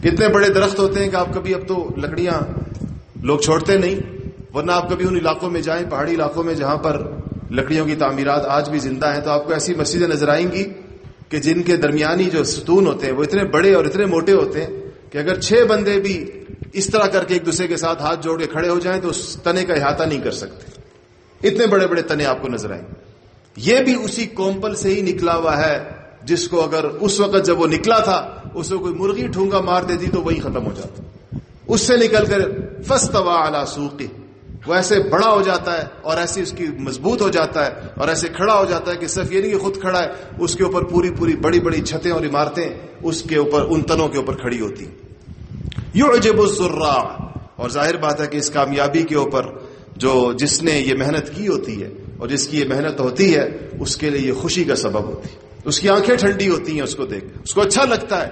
Speaker 1: کتنے بڑے درخت ہوتے ہیں کہ آپ کبھی، اب تو لکڑیاں لوگ چھوڑتے نہیں، ورنہ آپ کبھی ان علاقوں میں جائیں، پہاڑی علاقوں میں جہاں پر لکڑیوں کی تعمیرات آج بھی زندہ ہیں، تو آپ کو ایسی مسجدیں نظر آئیں گی کہ جن کے درمیانی جو ستون ہوتے ہیں وہ اتنے بڑے اور اتنے موٹے ہوتے ہیں کہ اگر 6 بندے بھی اس طرح کر کے ایک دوسرے کے ساتھ ہاتھ جوڑ کے کھڑے ہو جائیں تو اس تنے کا احاطہ نہیں کر سکتے. اتنے بڑے بڑے تنے آپ کو نظر آئیں. یہ بھی اسی کومپل سے ہی نکلا ہوا ہے جس کو اگر اس وقت جب وہ نکلا تھا اس کو کوئی مرغی ٹھونگا مار دیتی تو وہی ختم ہو جاتا. اس سے نکل کر فاستوى علی سوقہ، وہ ایسے بڑا ہو جاتا ہے اور ایسے اس کی مضبوط ہو جاتا ہے اور ایسے کھڑا ہو جاتا ہے کہ صرف یہ نہیں کہ خود کھڑا ہے، اس کے اوپر پوری بڑی بڑی چھتیں اور عمارتیں اس کے اوپر، ان تنوں کے اوپر کھڑی ہوتی. یعجب الزراع، اور ظاہر بات ہے کہ اس کامیابی کے اوپر جس نے یہ محنت کی ہوتی ہے اور جس کی یہ محنت ہوتی ہے اس کے لیے یہ خوشی کا سبب ہوتی ہے. اس کی آنکھیں ٹھنڈی ہوتی ہیں اس کو دیکھ، اس کو اچھا لگتا ہے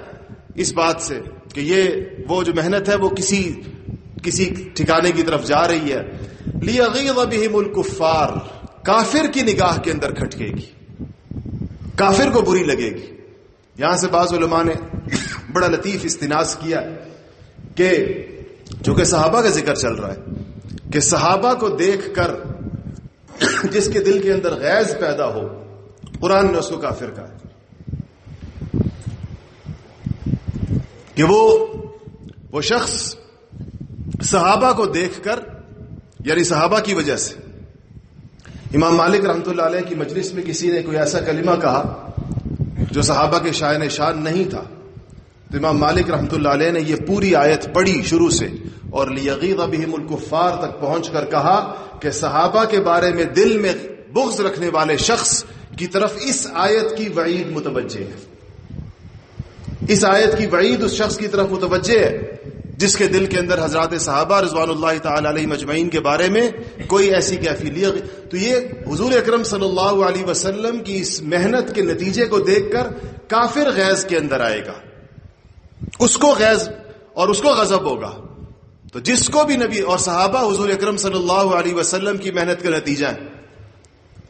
Speaker 1: اس بات سے کہ یہ وہ جو محنت ہے وہ کسی ٹھکانے کی طرف جا رہی ہے. لیغیظ بہم الکفار، کافر کی نگاہ کے اندر کھٹکے گی، کافر کو بری لگے گی. یہاں سے بعض علماء نے بڑا لطیف استناس کیا کہ چونکہ صحابہ کا ذکر چل رہا ہے کہ صحابہ کو دیکھ کر جس کے دل کے اندر غیظ پیدا ہو، قرآن نے اس کو کافر کہا کہ وہ شخص صحابہ کو دیکھ کر، یعنی صحابہ کی وجہ سے. امام مالک رحمۃ اللہ علیہ کی مجلس میں کسی نے کوئی ایسا کلمہ کہا جو صحابہ کے شائن شان نہیں تھا، تو امام مالک رحمۃ اللہ علیہ نے یہ پوری آیت پڑھی شروع سے اور لیغیظ بہم الکفار تک پہنچ کر کہا کہ صحابہ کے بارے میں دل میں بغض رکھنے والے شخص کی طرف اس آیت کی وعید متوجہ ہے. اس آیت کی وعید اس شخص کی طرف متوجہ ہے جس کے دل کے اندر حضرات صحابہ رضوان اللہ تعالی علیہ مجمعین کے بارے میں کوئی ایسی کیفیت. تو یہ حضور اکرم صلی اللہ علیہ وسلم کی اس محنت کے نتیجے کو دیکھ کر کافر غیظ کے اندر آئے گا، اس کو غیظ اور اس کو غضب ہوگا. تو جس کو بھی نبی اور صحابہ حضور اکرم صلی اللہ علیہ وسلم کی محنت کا نتیجہ ہے،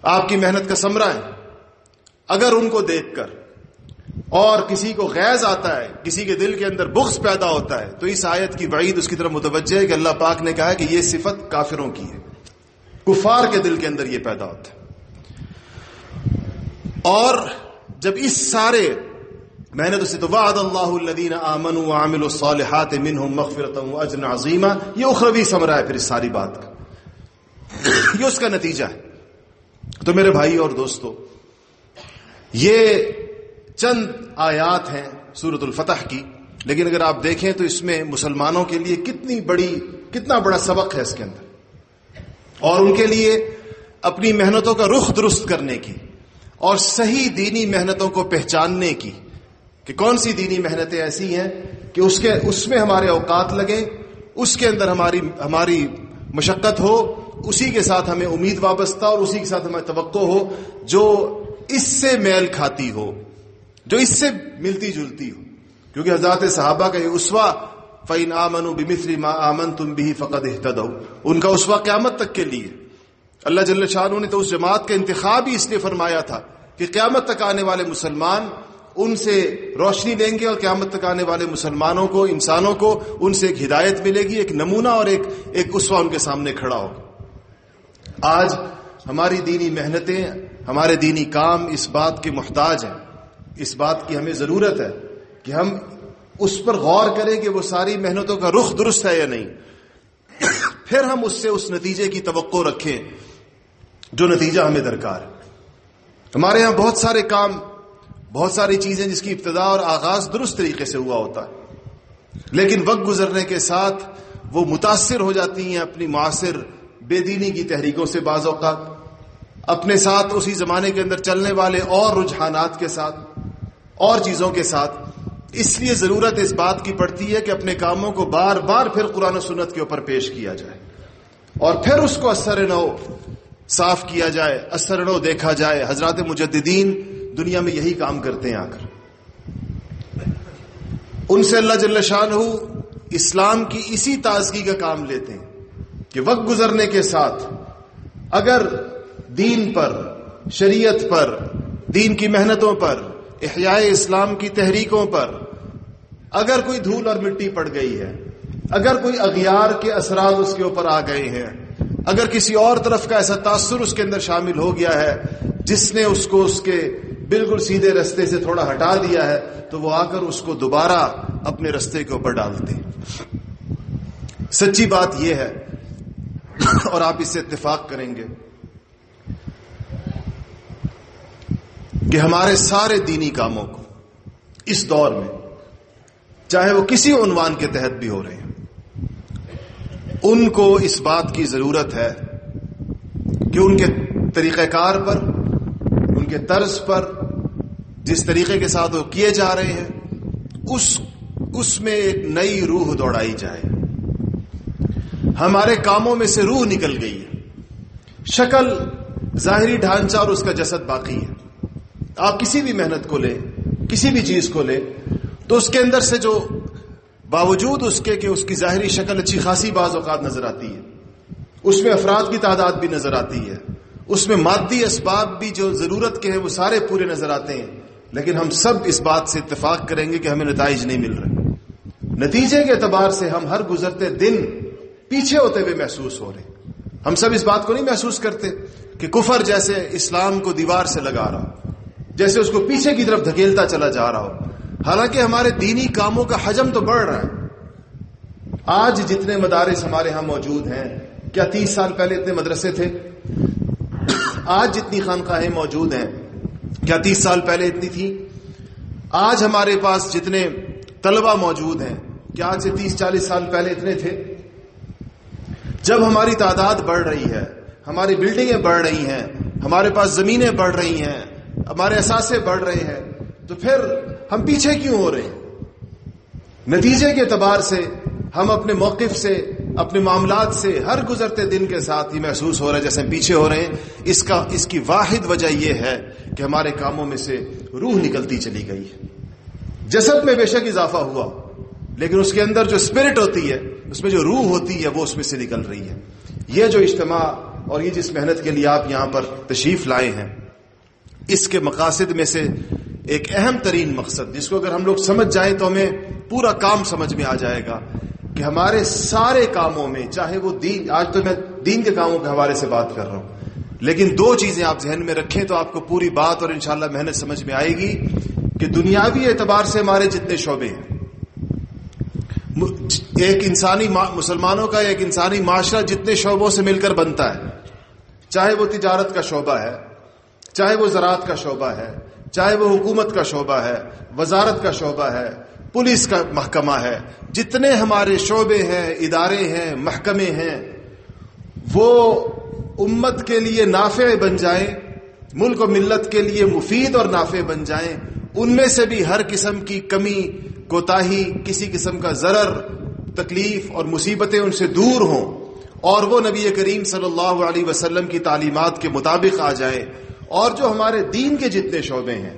Speaker 1: آپ کی محنت کا ثمرہ ہے، اگر ان کو دیکھ کر اور کسی کو غیظ آتا ہے، کسی کے دل کے اندر بغض پیدا ہوتا ہے، تو اس آیت کی وعید اس کی طرف متوجہ ہے کہ اللہ پاک نے کہا کہ یہ صفت کافروں کی ہے، کفار کے دل کے اندر یہ پیدا ہوتا ہے. اور جب اس سارے محنت سے تو وعد اللہ الذین آمنوا وعملوا الصالحات منہم مغفرۃ واجر عظیما، یہ اخروی ثمرہ ہے پھر اس ساری بات کا، یہ اس کا نتیجہ ہے. تو میرے بھائی اور دوستو، یہ چند آیات ہیں سورۃ الفتح کی، لیکن اگر آپ دیکھیں تو اس میں مسلمانوں کے لیے کتنا بڑا سبق ہے اس کے اندر. اور ان کے لیے اپنی محنتوں کا رخ درست کرنے کی اور صحیح دینی محنتوں کو پہچاننے کی کہ کون سی دینی محنتیں ایسی ہیں کہ اس میں ہمارے اوقات لگیں، اس کے اندر ہماری مشقت ہو، اسی کے ساتھ ہمیں امید وابستہ اور اسی کے ساتھ ہمیں توقع ہو جو اس سے میل کھاتی ہو، جو اس سے ملتی جلتی ہو. کیونکہ حضرات صحابہ کا یہ اسوہ فَإِنْ آمَنُوا بِمِثْلِ مَا آمَنْتُمْ بِهِ فَقَدْ اهْتَدَوْا، ان کا اسوہ قیامت تک کے لیے. اللہ جل شانہ نے تو اس جماعت کا انتخاب ہی اس لیے فرمایا تھا کہ قیامت تک آنے والے مسلمان ان سے روشنی لیں گے، اور قیامت تک آنے والے مسلمانوں کو، انسانوں کو ان سے ایک ہدایت ملے گی، ایک نمونہ اور ایک اسوہ ان کے سامنے کھڑا ہوگا. آج ہماری دینی محنتیں، ہمارے دینی کام اس بات کے محتاج ہیں، اس بات کی ہمیں ضرورت ہے کہ ہم اس پر غور کریں کہ وہ ساری محنتوں کا رخ درست ہے یا نہیں، پھر ہم اس سے اس نتیجے کی توقع رکھیں جو نتیجہ ہمیں درکار ہے. ہمارے ہاں بہت سارے کام، بہت ساری چیزیں جس کی ابتدا اور آغاز درست طریقے سے ہوا ہوتا ہے، لیکن وقت گزرنے کے ساتھ وہ متاثر ہو جاتی ہیں اپنی معاصر بے دینی کی تحریکوں سے، بعض اوقات اپنے ساتھ اسی زمانے کے اندر چلنے والے اور رجحانات کے ساتھ اور چیزوں کے ساتھ. اس لیے ضرورت اس بات کی پڑتی ہے کہ اپنے کاموں کو بار بار پھر قرآن و سنت کے اوپر پیش کیا جائے اور پھر اس کو اثر نو صاف کیا جائے، اثر نو دیکھا جائے. حضرات مجددین دنیا میں یہی کام کرتے ہیں. آ کر ان سے اللہ جل شانہ اسلام کی اسی تازگی کا کام لیتے ہیں کہ وقت گزرنے کے ساتھ اگر دین پر، شریعت پر، دین کی محنتوں پر، احیاء اسلام کی تحریکوں پر اگر کوئی دھول اور مٹی پڑ گئی ہے، اگر کوئی اغیار کے اثرات اس کے اوپر آ گئے ہیں، اگر کسی اور طرف کا ایسا تاثر اس کے اندر شامل ہو گیا ہے جس نے اس کو اس کے بالکل سیدھے رستے سے تھوڑا ہٹا دیا ہے، تو وہ آ کر اس کو دوبارہ اپنے رستے کے اوپر ڈالتے ہیں. سچی بات یہ ہے، اور آپ اس سے اتفاق کریں گے، کہ ہمارے سارے دینی کاموں کو اس دور میں، چاہے وہ کسی عنوان کے تحت بھی ہو رہے ہیں، ان کو اس بات کی ضرورت ہے کہ ان کے طریقہ کار پر، ان کے طرز پر، جس طریقے کے ساتھ وہ کیے جا رہے ہیں، اس میں ایک نئی روح دوڑائی جائے. ہمارے کاموں میں سے روح نکل گئی ہے، شکل، ظاہری ڈھانچہ اور اس کا جسد باقی ہے. آپ کسی بھی محنت کو لیں، کسی بھی چیز کو لیں، تو اس کے اندر سے جو باوجود اس کے کہ اس کی ظاہری شکل اچھی خاصی بعض اوقات نظر آتی ہے، اس میں افراد کی تعداد بھی نظر آتی ہے، اس میں مادی اسباب بھی جو ضرورت کے ہیں وہ سارے پورے نظر آتے ہیں، لیکن ہم سب اس بات سے اتفاق کریں گے کہ ہمیں نتائج نہیں مل رہے. نتیجے کے اعتبار سے ہم ہر گزرتے دن پیچھے ہوتے ہوئے محسوس ہو رہے ہیں. ہم سب اس بات کو نہیں محسوس کرتے کہ کفر جیسے اسلام کو دیوار سے لگا رہا ہو، جیسے اس کو پیچھے کی طرف دھکیلتا چلا جا رہا ہو، حالانکہ ہمارے دینی کاموں کا حجم تو بڑھ رہا ہے. آج جتنے مدارس ہمارے ہاں موجود ہیں، کیا 30 سال پہلے اتنے مدرسے تھے؟ آج جتنی خانقاہیں موجود ہیں، کیا 30 سال پہلے اتنی تھی؟ آج ہمارے پاس جتنے طلبہ موجود ہیں، کیا آج سے 30-40 سال پہلے اتنے تھے؟ جب ہماری تعداد بڑھ رہی ہے، ہماری بلڈنگیں بڑھ رہی ہیں، ہمارے پاس زمینیں بڑھ رہی ہیں، ہمارے اثاثے بڑھ رہے ہیں، تو پھر ہم پیچھے کیوں ہو رہے ہیں؟ نتیجے کے اعتبار سے ہم اپنے موقف سے، اپنے معاملات سے ہر گزرتے دن کے ساتھ یہ محسوس ہو رہا ہے جیسے ہم پیچھے ہو رہے ہیں. اس کی واحد وجہ یہ ہے کہ ہمارے کاموں میں سے روح نکلتی چلی گئی ہے. جسد میں بے شک اضافہ ہوا، لیکن اس کے اندر جو اسپرٹ ہوتی ہے، اس میں جو روح ہوتی ہے، وہ اس میں سے نکل رہی ہے. یہ جو اجتماع اور یہ جس محنت کے لیے آپ یہاں پر تشریف لائے ہیں، اس کے مقاصد میں سے ایک اہم ترین مقصد، جس کو اگر ہم لوگ سمجھ جائیں تو ہمیں پورا کام سمجھ میں آ جائے گا، کہ ہمارے سارے کاموں میں، چاہے وہ دین، آج تو میں دین کے کاموں کے حوالے سے بات کر رہا ہوں، لیکن دو چیزیں آپ ذہن میں رکھیں تو آپ کو پوری بات اور انشاءاللہ محنت سمجھ میں آئے گی کہ دنیاوی اعتبار سے ہمارے جتنے شعبے ہیں، ایک انسانی مسلمانوں کا ایک انسانی معاشرہ جتنے شعبوں سے مل کر بنتا ہے، چاہے وہ تجارت کا شعبہ ہے، چاہے وہ زراعت کا شعبہ ہے، چاہے وہ حکومت کا شعبہ ہے، وزارت کا شعبہ ہے، پولیس کا محکمہ ہے، جتنے ہمارے شعبے ہیں، ادارے ہیں، محکمے ہیں، وہ امت کے لیے نافع بن جائیں، ملک و ملت کے لیے مفید اور نافع بن جائیں، ان میں سے بھی ہر قسم کی کمی، کوتاہی، کسی قسم کا ضرر، تکلیف اور مصیبتیں ان سے دور ہوں، اور وہ نبی کریم صلی اللہ علیہ وسلم کی تعلیمات کے مطابق آ جائے، اور جو ہمارے دین کے جتنے شعبے ہیں،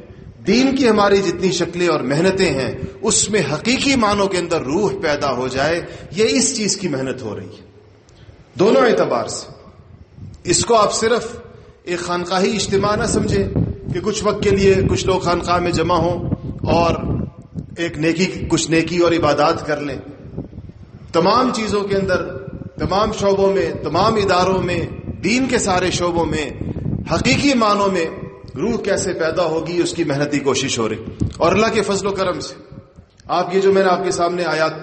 Speaker 1: دین کی ہماری جتنی شکلیں اور محنتیں ہیں، اس میں حقیقی معنوں کے اندر روح پیدا ہو جائے، یہ اس چیز کی محنت ہو رہی ہے دونوں اعتبار سے۔ اس کو آپ صرف ایک خانقاہی اجتماع نہ سمجھیں کہ کچھ وقت کے لیے کچھ لوگ خانقاہ میں جمع ہوں اور کچھ نیکی اور عبادات کر لیں۔ تمام چیزوں کے اندر، تمام شعبوں میں، تمام اداروں میں، دین کے سارے شعبوں میں حقیقی معنوں میں روح کیسے پیدا ہوگی، اس کی محنتی کوشش ہو رہی، اور اللہ کے فضل و کرم سے آپ یہ جو میں نے آپ کے سامنے آیات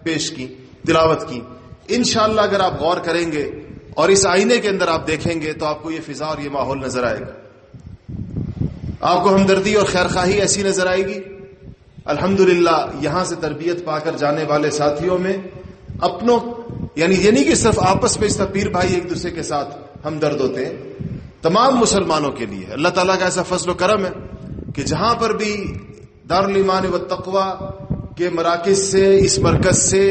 Speaker 1: پیش کی، تلاوت کی، انشاءاللہ اگر آپ غور کریں گے اور اس آئینے کے اندر آپ دیکھیں گے تو آپ کو یہ فضا اور یہ ماحول نظر آئے گا، آپ کو ہمدردی اور خیرخواہی ایسی نظر آئے گی۔ الحمدللہ یہاں سے تربیت پا کر جانے والے ساتھیوں میں اپنوں، یعنی یہ نہیں کہ صرف آپس میں اس طرح پیر بھائی ایک دوسرے کے ساتھ ہمدرد ہوتے ہیں، تمام مسلمانوں کے لیے اللہ تعالیٰ کا ایسا فضل و کرم ہے کہ جہاں پر بھی دارالایمان والتقویٰ کے مراکز سے، اس مرکز سے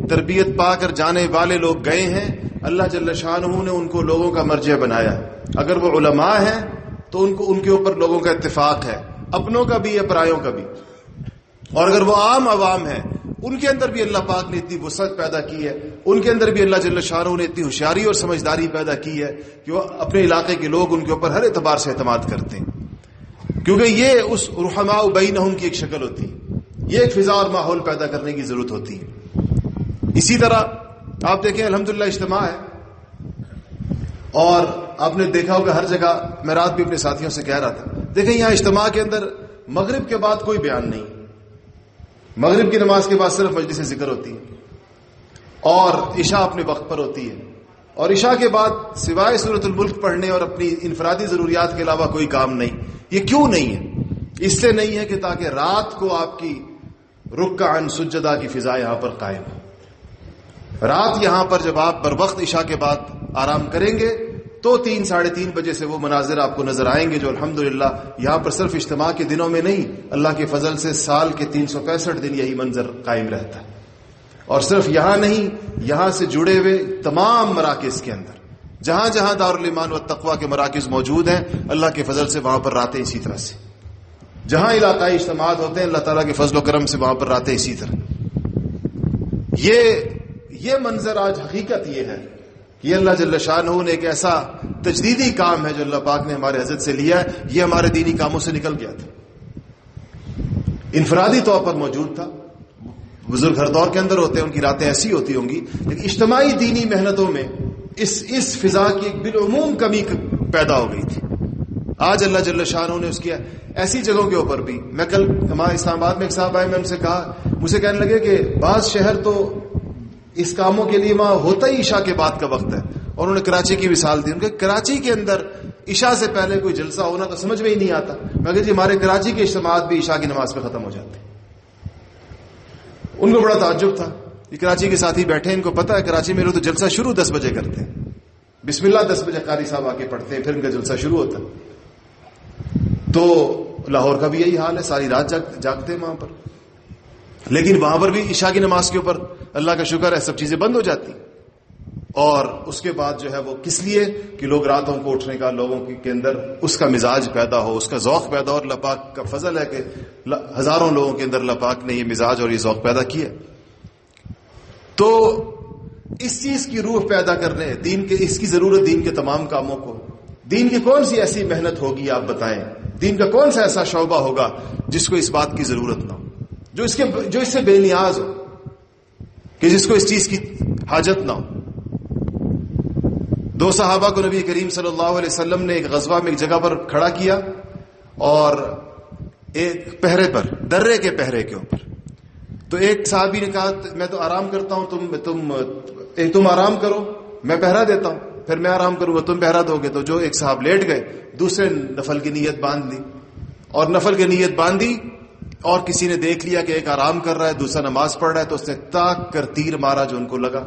Speaker 1: تربیت پا کر جانے والے لوگ گئے ہیں، اللہ جل شانہ نے ان کو لوگوں کا مرجع بنایا ہے۔ اگر وہ علماء ہیں تو ان کے اوپر لوگوں کا اتفاق ہے، اپنوں کا بھی ہے، پرایوں کا بھی، اور اگر وہ عام عوام ہیں ان کے اندر بھی اللہ پاک نے اتنی وسعت پیدا کی ہے، ان کے اندر بھی اللہ جل شانہ نے اتنی ہوشیاری اور سمجھداری پیدا کی ہے کہ وہ اپنے علاقے کے لوگ ان کے اوپر ہر اعتبار سے اعتماد کرتے ہیں، کیونکہ یہ اس رحماء بینہم کی ایک شکل ہوتی ہے، یہ ایک فضا اور ماحول پیدا کرنے کی ضرورت ہوتی ہے۔ اسی طرح آپ دیکھیں الحمدللہ اجتماع ہے، اور آپ نے دیکھا ہوگا ہر جگہ، میں رات بھی اپنے ساتھیوں سے کہہ رہا تھا، دیکھیں یہاں اجتماع کے اندر مغرب کے بعد کوئی بیان نہیں، مغرب کی نماز کے بعد صرف مجلس ذکر ہوتی ہے، اور عشاء اپنے وقت پر ہوتی ہے، اور عشاء کے بعد سوائے سورۃ الملک پڑھنے اور اپنی انفرادی ضروریات کے علاوہ کوئی کام نہیں۔ یہ کیوں نہیں ہے؟ اس سے نہیں ہے کہ تاکہ رات کو آپ کی رکعن سجدہ کی فضا یہاں پر قائم ہو۔ رات یہاں پر جب آپ بر وقت عشاء کے بعد آرام کریں گے تو 3 ساڑھے 3 بجے سے وہ مناظر آپ کو نظر آئیں گے جو الحمدللہ یہاں پر صرف اجتماع کے دنوں میں نہیں، اللہ کے فضل سے سال کے 365 دن یہی منظر قائم رہتا ہے، اور صرف یہاں نہیں، یہاں سے جڑے ہوئے تمام مراکز کے اندر جہاں جہاں دارالایمان والتقویٰ کے مراکز موجود ہیں، اللہ کے فضل سے وہاں پر راتیں اسی طرح سے، جہاں علاقائی اجتماعات ہوتے ہیں اللہ تعالیٰ کے فضل و کرم سے وہاں پر راتیں اسی طرح۔ یہ منظر آج حقیقت یہ ہے کہ اللہ جل شانہ نے ایک ایسا تجدیدی کام ہے جو اللہ پاک نے ہمارے حضرت سے لیا ہے، یہ ہمارے دینی کاموں سے نکل گیا تھا، انفرادی طور پر موجود تھا، بزرگ ہر دور کے اندر ہوتے ہیں، ان کی راتیں ایسی ہوتی ہوں گی، لیکن اجتماعی دینی محنتوں میں اس فضا کی ایک بالعموم کمی پیدا ہو گئی تھی۔ آج اللہ جل شانہ نے اس کی ایسی جگہوں کے اوپر بھی، میں کل ہمارے اسلام آباد میں ایک صاحب آئے، میں ان سے کہا، مجھے کہنے لگے کہ بعض شہر تو اس کاموں کے لیے وہاں ہوتا ہی عشاء کے بعد کا وقت ہے، اور انہوں نے کراچی کی مثال دی، ان کے کراچی کے اندر عشاء سے پہلے کوئی جلسہ ہونا تو سمجھ میں ہی نہیں آتا، میں کہا جی ہمارے کراچی کے اجتماعات بھی عشاء کی نماز پہ ختم ہو جاتے ہیں۔ ان کو بڑا تعجب تھا، یہ کراچی کے ساتھی بیٹھے، ان کو پتا ہے کراچی میں لوگ تو جلسہ شروع 10 بجے کرتے ہیں، بسم اللہ 10 بجے قاری صاحب آ کے پڑھتے ہیں، پھر ان کا جلسہ شروع ہوتا ہے۔ تو لاہور کا بھی یہی حال ہے، ساری رات جاگتے ہیں وہاں پر، لیکن وہاں پر بھی عشاء کی نماز کے اوپر اللہ کا شکر ہے سب چیزیں بند ہو جاتی، اور اس کے بعد جو ہے وہ کس لیے کہ لوگ راتوں کو اٹھنے کا، لوگوں کے اندر اس کا مزاج پیدا ہو، اس کا ذوق پیدا ہو، اللہ پاک کا فضل ہے کہ ہزاروں لوگوں کے اندر اللہ پاک نے یہ مزاج اور یہ ذوق پیدا کیا۔ تو اس چیز کی روح پیدا کرنے، اس کی ضرورت دین کے تمام کاموں کو، دین کی کون سی ایسی محنت ہوگی آپ بتائیں، دین کا کون سا ایسا شعبہ ہوگا جس کو اس بات کی ضرورت نہ ہو، جو اس سے بے نیاز ہو، کہ جس کو اس چیز کی حاجت نہ ہو۔ 2 صحابہ کو نبی کریم صلی اللہ علیہ وسلم نے ایک غزوہ میں ایک جگہ پر کھڑا کیا، اور ایک پہرے پر، درے کے پہرے کے اوپر، تو ایک صحابی نے کہا میں تو آرام کرتا ہوں، تم آرام کرو، میں پہرا دیتا ہوں، پھر میں آرام کروں گا، تم پہرا دو گے۔ تو جو ایک صاحب لیٹ گئے، دوسرے نفل کی نیت باندھ لی، اور نفل کی نیت باندھی، اور کسی نے دیکھ لیا کہ ایک آرام کر رہا ہے دوسرا نماز پڑھ رہا ہے، تو اس نے تاک کر تیر مارا جو ان کو لگا،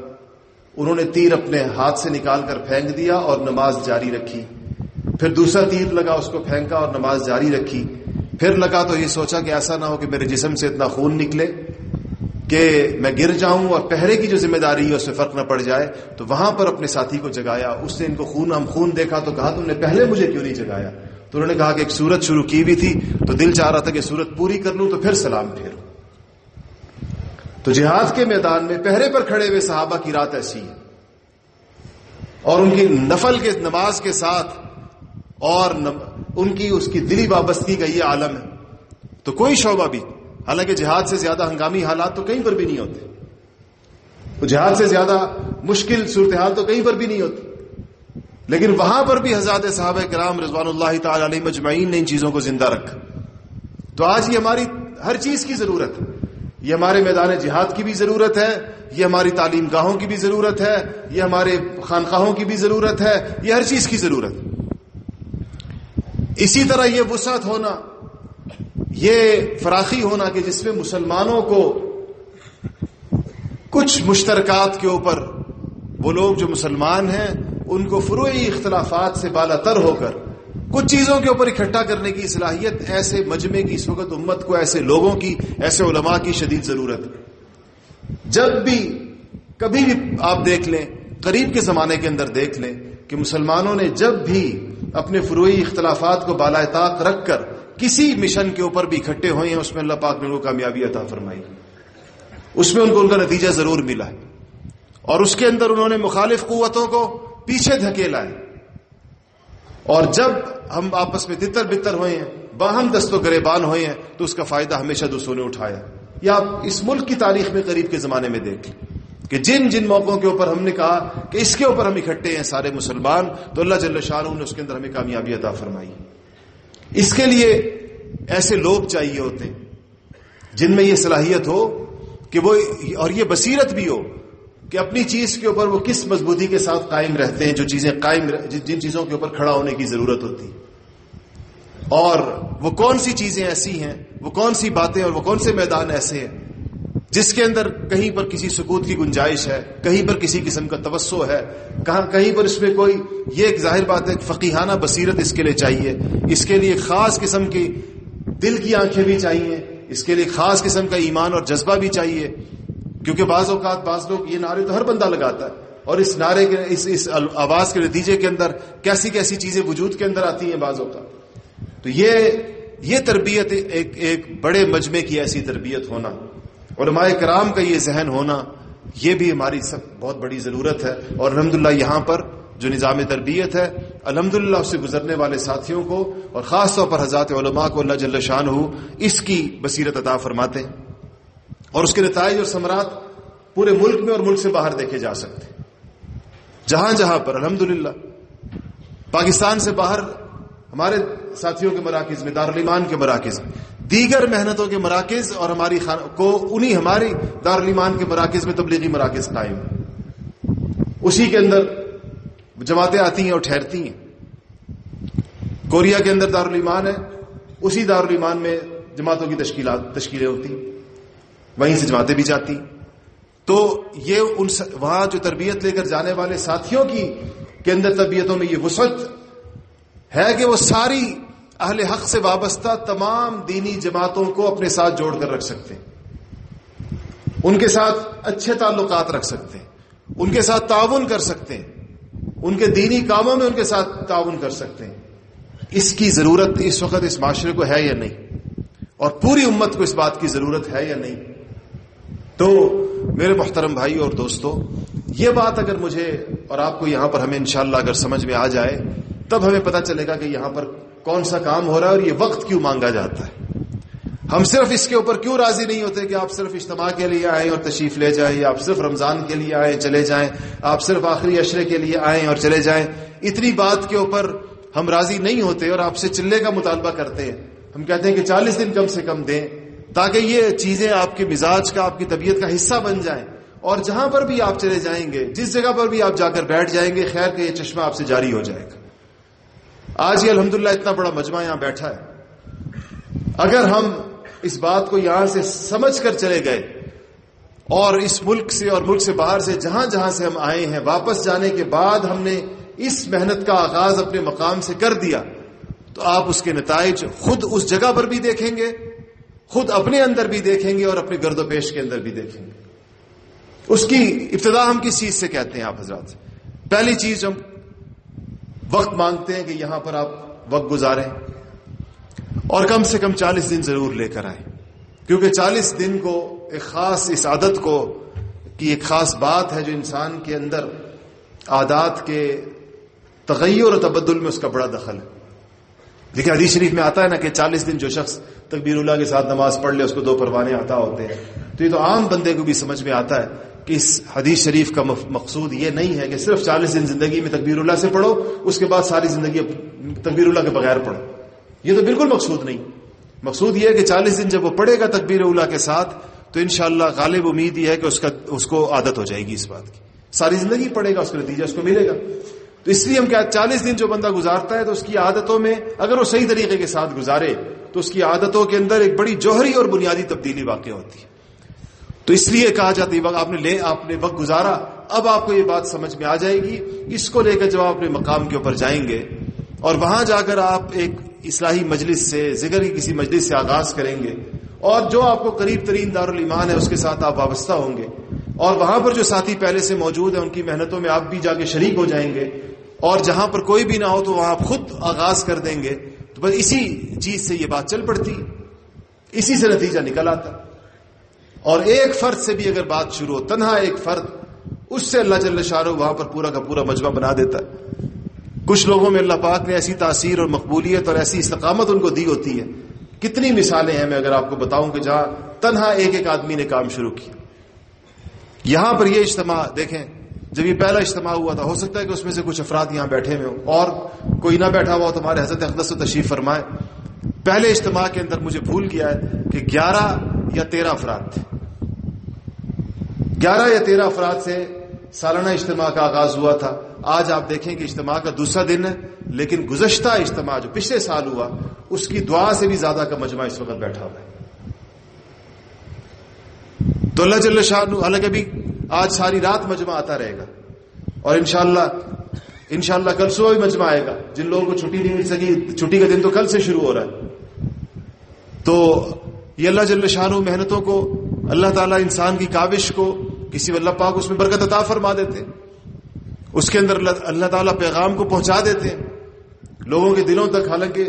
Speaker 1: انہوں نے تیر اپنے ہاتھ سے نکال کر پھینک دیا اور نماز جاری رکھی. پھر دوسرا تیر لگا، اس کو پھینکا اور نماز جاری رکھی. پھر لگا تو یہ سوچا کہ ایسا نہ ہو کہ میرے جسم سے اتنا خون نکلے کہ میں گر جاؤں اور پہرے کی جو ذمہ داری ہے اس سے فرق نہ پڑ جائے. تو وہاں پر اپنے ساتھی کو جگایا. اس نے ان کو خون دیکھا تو کہا تم نے پہلے مجھے کیوں نہیں جگایا؟ تو انہوں نے کہا کہ ایک سورت شروع کی بھی تھی تو دل چاہ رہا تھا کہ سورت پوری کر لوں تو پھر سلام پھیروں. تو جہاد کے میدان میں پہرے پر کھڑے ہوئے صحابہ کی رات ایسی ہے، اور ان کی نفل کے نماز کے ساتھ اور ان کی اس کی دلی وابستگی کا یہ عالم ہے. تو کوئی شعبہ بھی، حالانکہ جہاد سے زیادہ ہنگامی حالات تو کہیں پر بھی نہیں ہوتے، تو جہاد سے زیادہ مشکل صورتحال تو کہیں پر بھی نہیں ہوتی، لیکن وہاں پر بھی حضرات صحابہ کرام رضوان اللہ تعالی علیہم اجمعین نے ان چیزوں کو زندہ رکھا. تو آج یہ ہماری ہر چیز کی ضرورت ہے. یہ ہمارے میدان جہاد کی بھی ضرورت ہے، یہ ہماری تعلیم گاہوں کی بھی ضرورت ہے، یہ ہمارے خانقاہوں کی بھی ضرورت ہے، یہ ہر چیز کی ضرورت ہے. اسی طرح یہ وسعت ہونا، یہ فراخی ہونا کہ جس میں مسلمانوں کو کچھ مشترکات کے اوپر، وہ لوگ جو مسلمان ہیں ان کو فروعی اختلافات سے بالاتر ہو کر کچھ چیزوں کے اوپر اکٹھا کرنے کی صلاحیت ایسے مجمع کی اس وقت امت کو، ایسے لوگوں کی، ایسے علماء کی شدید ضرورت ہے. جب بھی کبھی بھی آپ دیکھ لیں، قریب کے زمانے کے اندر دیکھ لیں کہ مسلمانوں نے جب بھی اپنے فروعی اختلافات کو بالائے طاق رکھ کر کسی مشن کے اوپر بھی اکٹھے ہوئے ہیں، اس میں اللہ پاک نے ان کو کامیابی عطا فرمائی، اس میں ان کا نتیجہ ضرور ملا ہے. اور اس کے اندر انہوں نے مخالف قوتوں کو پیچھے دھکیلا ہے. اور جب ہم آپس میں تتر بتر ہوئے ہیں، باہم دست و گریبان ہوئے ہیں، تو اس کا فائدہ ہمیشہ دوسروں نے اٹھایا. یا آپ اس ملک کی تاریخ میں قریب کے زمانے میں دیکھیں کہ جن جن موقعوں کے اوپر ہم نے کہا کہ اس کے اوپر ہم اکٹھے ہیں سارے مسلمان، تو اللہ جل شانہ نے اس کے اندر ہمیں کامیابی عطا فرمائی. اس کے لیے ایسے لوگ چاہیے ہوتے ہیں جن میں یہ صلاحیت ہو کہ وہ، اور یہ بصیرت بھی ہو کہ اپنی چیز کے اوپر وہ کس مضبوطی کے ساتھ قائم رہتے ہیں، جو چیزیں جن چیزوں کے اوپر کھڑا ہونے کی ضرورت ہوتی ہے، اور وہ کون سی چیزیں ایسی ہیں، وہ کون سی باتیں اور وہ کون سے میدان ایسے ہیں جس کے اندر کہیں پر کسی سکوت کی گنجائش ہے، کہیں پر کسی قسم کا توسع ہے، کہیں پر اس میں کوئی، یہ ایک ظاہر بات ہے، فقیہانہ بصیرت اس کے لیے چاہیے. اس کے لیے خاص قسم کی دل کی آنکھیں بھی چاہیے، اس کے لیے خاص قسم کا ایمان اور جذبہ بھی چاہیے. کیونکہ بعض اوقات بعض لوگ، یہ نعرے تو ہر بندہ لگاتا ہے، اور اس نعرے کے اس آواز کے نتیجے کے اندر کیسی کیسی چیزیں وجود کے اندر آتی ہیں بعض اوقات. تو یہ تربیت، ایک بڑے مجمع کی ایسی تربیت ہونا، علماء کرام کا یہ ذہن ہونا، یہ بھی ہماری بہت بڑی ضرورت ہے. اور الحمدللہ یہاں پر جو نظام تربیت ہے، الحمدللہ اس سے گزرنے والے ساتھیوں کو اور خاص طور پر حضرات علماء کو اللہ جل شانہ اس کی بصیرت عطا فرماتے ہیں، اور اس کے نتائج اور ثمرات پورے ملک میں اور ملک سے باہر دیکھے جا سکتے ہیں. جہاں جہاں پر الحمدللہ پاکستان سے باہر ہمارے ساتھیوں کے مراکز میں، دارالایمان کے مراکز، دیگر محنتوں کے مراکز، اور ہماری ہماری دارالایمان کے مراکز میں تبلیغی مراکز قائم ہیں. اسی کے اندر جماعتیں آتی ہیں اور ٹھہرتی ہیں. کوریا کے اندر دارالایمان ہے، اسی دارالایمان میں جماعتوں کی تشکیلیں ہوتی ہیں، وہیں سے جماعتیں بھی جاتی. تو یہ وہاں جو تربیت لے کر جانے والے ساتھیوں کے اندر تربیتوں میں یہ وسعت ہے کہ وہ ساری اہل حق سے وابستہ تمام دینی جماعتوں کو اپنے ساتھ جوڑ کر رکھ سکتے ہیں، ان کے ساتھ اچھے تعلقات رکھ سکتے ہیں، ان کے ساتھ تعاون کر سکتے ہیں، ان کے دینی کاموں میں ان کے ساتھ تعاون کر سکتے ہیں. اس کی ضرورت اس وقت اس معاشرے کو ہے یا نہیں، اور پوری امت کو اس بات کی ضرورت ہے یا نہیں. تو میرے محترم بھائی اور دوستو، یہ بات اگر مجھے اور آپ کو یہاں پر ہمیں انشاءاللہ اگر سمجھ میں آ جائے، تب ہمیں پتہ چلے گا کہ یہاں پر کون سا کام ہو رہا ہے اور یہ وقت کیوں مانگا جاتا ہے. ہم صرف اس کے اوپر کیوں راضی نہیں ہوتے کہ آپ صرف اجتماع کے لیے آئیں اور تشریف لے جائیں، آپ صرف رمضان کے لیے آئیں چلے جائیں، آپ صرف آخری عشرے کے لیے آئیں اور چلے جائیں. اتنی بات کے اوپر ہم راضی نہیں ہوتے اور آپ سے چلنے کا مطالبہ کرتے ہیں. ہم کہتے ہیں کہ 40 دن کم سے کم دیں تاکہ یہ چیزیں آپ کے مزاج کا، آپ کی طبیعت کا حصہ بن جائیں، اور جہاں پر بھی آپ چلے جائیں گے، جس جگہ پر بھی آپ جا کر بیٹھ جائیں گے، خیر کا یہ چشمہ آپ سے جاری ہو جائے گا. آج یہ الحمدللہ اتنا بڑا مجمع یہاں بیٹھا ہے، اگر ہم اس بات کو یہاں سے سمجھ کر چلے گئے اور اس ملک سے اور ملک سے باہر سے جہاں جہاں سے ہم آئے ہیں، واپس جانے کے بعد ہم نے اس محنت کا آغاز اپنے مقام سے کر دیا، تو آپ اس کے نتائج خود اس جگہ پر بھی دیکھیں گے، خود اپنے اندر بھی دیکھیں گے اور اپنے گرد و پیش کے اندر بھی دیکھیں گے۔ اس کی ابتدا ہم کس چیز سے کہتے ہیں آپ حضرات؟ پہلی چیز ہم وقت مانگتے ہیں کہ یہاں پر آپ وقت گزاریں اور کم سے کم 40 دن ضرور لے کر آئیں، کیونکہ 40 دن کو ایک خاص اس عادت کو کی ایک خاص بات ہے جو انسان کے اندر عادات کے تغیر اور تبدل میں اس کا بڑا دخل ہے۔ دیکھیں حدیث شریف میں آتا ہے نا کہ 40 دن جو شخص تکبیر اللہ کے ساتھ نماز پڑھ لے اس کو 2 پروانے عطا ہوتے ہیں، تو یہ تو عام بندے کو بھی سمجھ میں آتا ہے کہ اس حدیث شریف کا مقصود یہ نہیں ہے کہ صرف 40 دن زندگی میں تکبیر اللہ سے پڑھو، اس کے بعد ساری زندگی تکبیر اللہ کے بغیر پڑھو۔ یہ تو بالکل مقصود نہیں۔ مقصود یہ ہے کہ 40 دن جب وہ پڑھے گا تکبیر اللہ کے ساتھ تو انشاءاللہ غالب امید یہ ہے کہ اس کو عادت ہو جائے گی اس بات کی، ساری زندگی پڑھے گا، اس کا نتیجہ اس کو ملے گا۔ تو اس لیے ہم کیا 40 دن جو بندہ گزارتا ہے تو اس کی عادتوں میں اگر وہ صحیح طریقے کے ساتھ گزارے تو اس کی عادتوں کے اندر ایک بڑی جوہری اور بنیادی تبدیلی واقع ہوتی ہے۔ تو اس لیے کہا جاتا ہے آپ نے وقت گزارا، اب آپ کو یہ بات سمجھ میں آ جائے گی، اس کو لے کر جب آپ اپنے مقام کے اوپر جائیں گے اور وہاں جا کر آپ ایک اصلاحی مجلس سے، ذکر کی کسی مجلس سے آغاز کریں گے اور جو آپ کو قریب ترین دارالایمان ہے اس کے ساتھ آپ وابستہ ہوں گے، اور وہاں پر جو ساتھی پہلے سے موجود ہیں ان کی محنتوں میں آپ بھی جا کے شریک ہو جائیں گے، اور جہاں پر کوئی بھی نہ ہو تو وہاں آپ خود آغاز کر دیں گے، تو بس اسی چیز سے یہ بات چل پڑتی، اسی سے نتیجہ نکل آتا۔ اور ایک فرد سے بھی اگر بات شروع ہو، تنہا ایک فرد، اس سے اللہ جل شانہ وہاں پر پورا کا پورا مجمع بنا دیتا ہے۔ کچھ لوگوں میں اللہ پاک نے ایسی تاثیر اور مقبولیت اور ایسی استقامت ان کو دی ہوتی ہے، کتنی مثالیں ہیں میں اگر آپ کو بتاؤں کہ جہاں تنہا ایک آدمی نے کام شروع کیا۔ یہاں پر یہ اجتماع دیکھیں، جب یہ پہلا اجتماع ہوا تھا، ہو سکتا ہے کہ اس میں سے کچھ افراد یہاں بیٹھے ہوئے ہوں اور کوئی نہ بیٹھا ہوا تو ہمارے حضرت اقدس و تشریف فرمائے۔ پہلے اجتماع کے اندر مجھے بھول گیا ہے کہ 11 یا 13 افراد تھے، 11 یا 13 افراد سے سالانہ اجتماع کا آغاز ہوا تھا۔ آج آپ دیکھیں کہ اجتماع کا دوسرا دن ہے، لیکن گزشتہ اجتماع جو پچھلے سال ہوا اس کی دعا سے بھی زیادہ کا مجمع اس وقت بیٹھا ہوا ہے۔ تو اللہ جل شانہ، حالانکہ ابھی آج ساری رات مجمع آتا رہے گا اور انشاءاللہ کل صبح بھی مجمع آئے گا، جن لوگوں کو چھٹی نہیں مل سکی، چھٹی کا دن تو کل سے شروع ہو رہا ہے۔ تو یہ اللہ جل شانہ محنتوں کو، اللہ تعالیٰ انسان کی کاوش کو کسی اللہ پاک اس میں برکت عطا فرما دیتے، اس کے اندر اللہ تعالیٰ پیغام کو پہنچا دیتے ہیں لوگوں کے دلوں تک۔ حالانکہ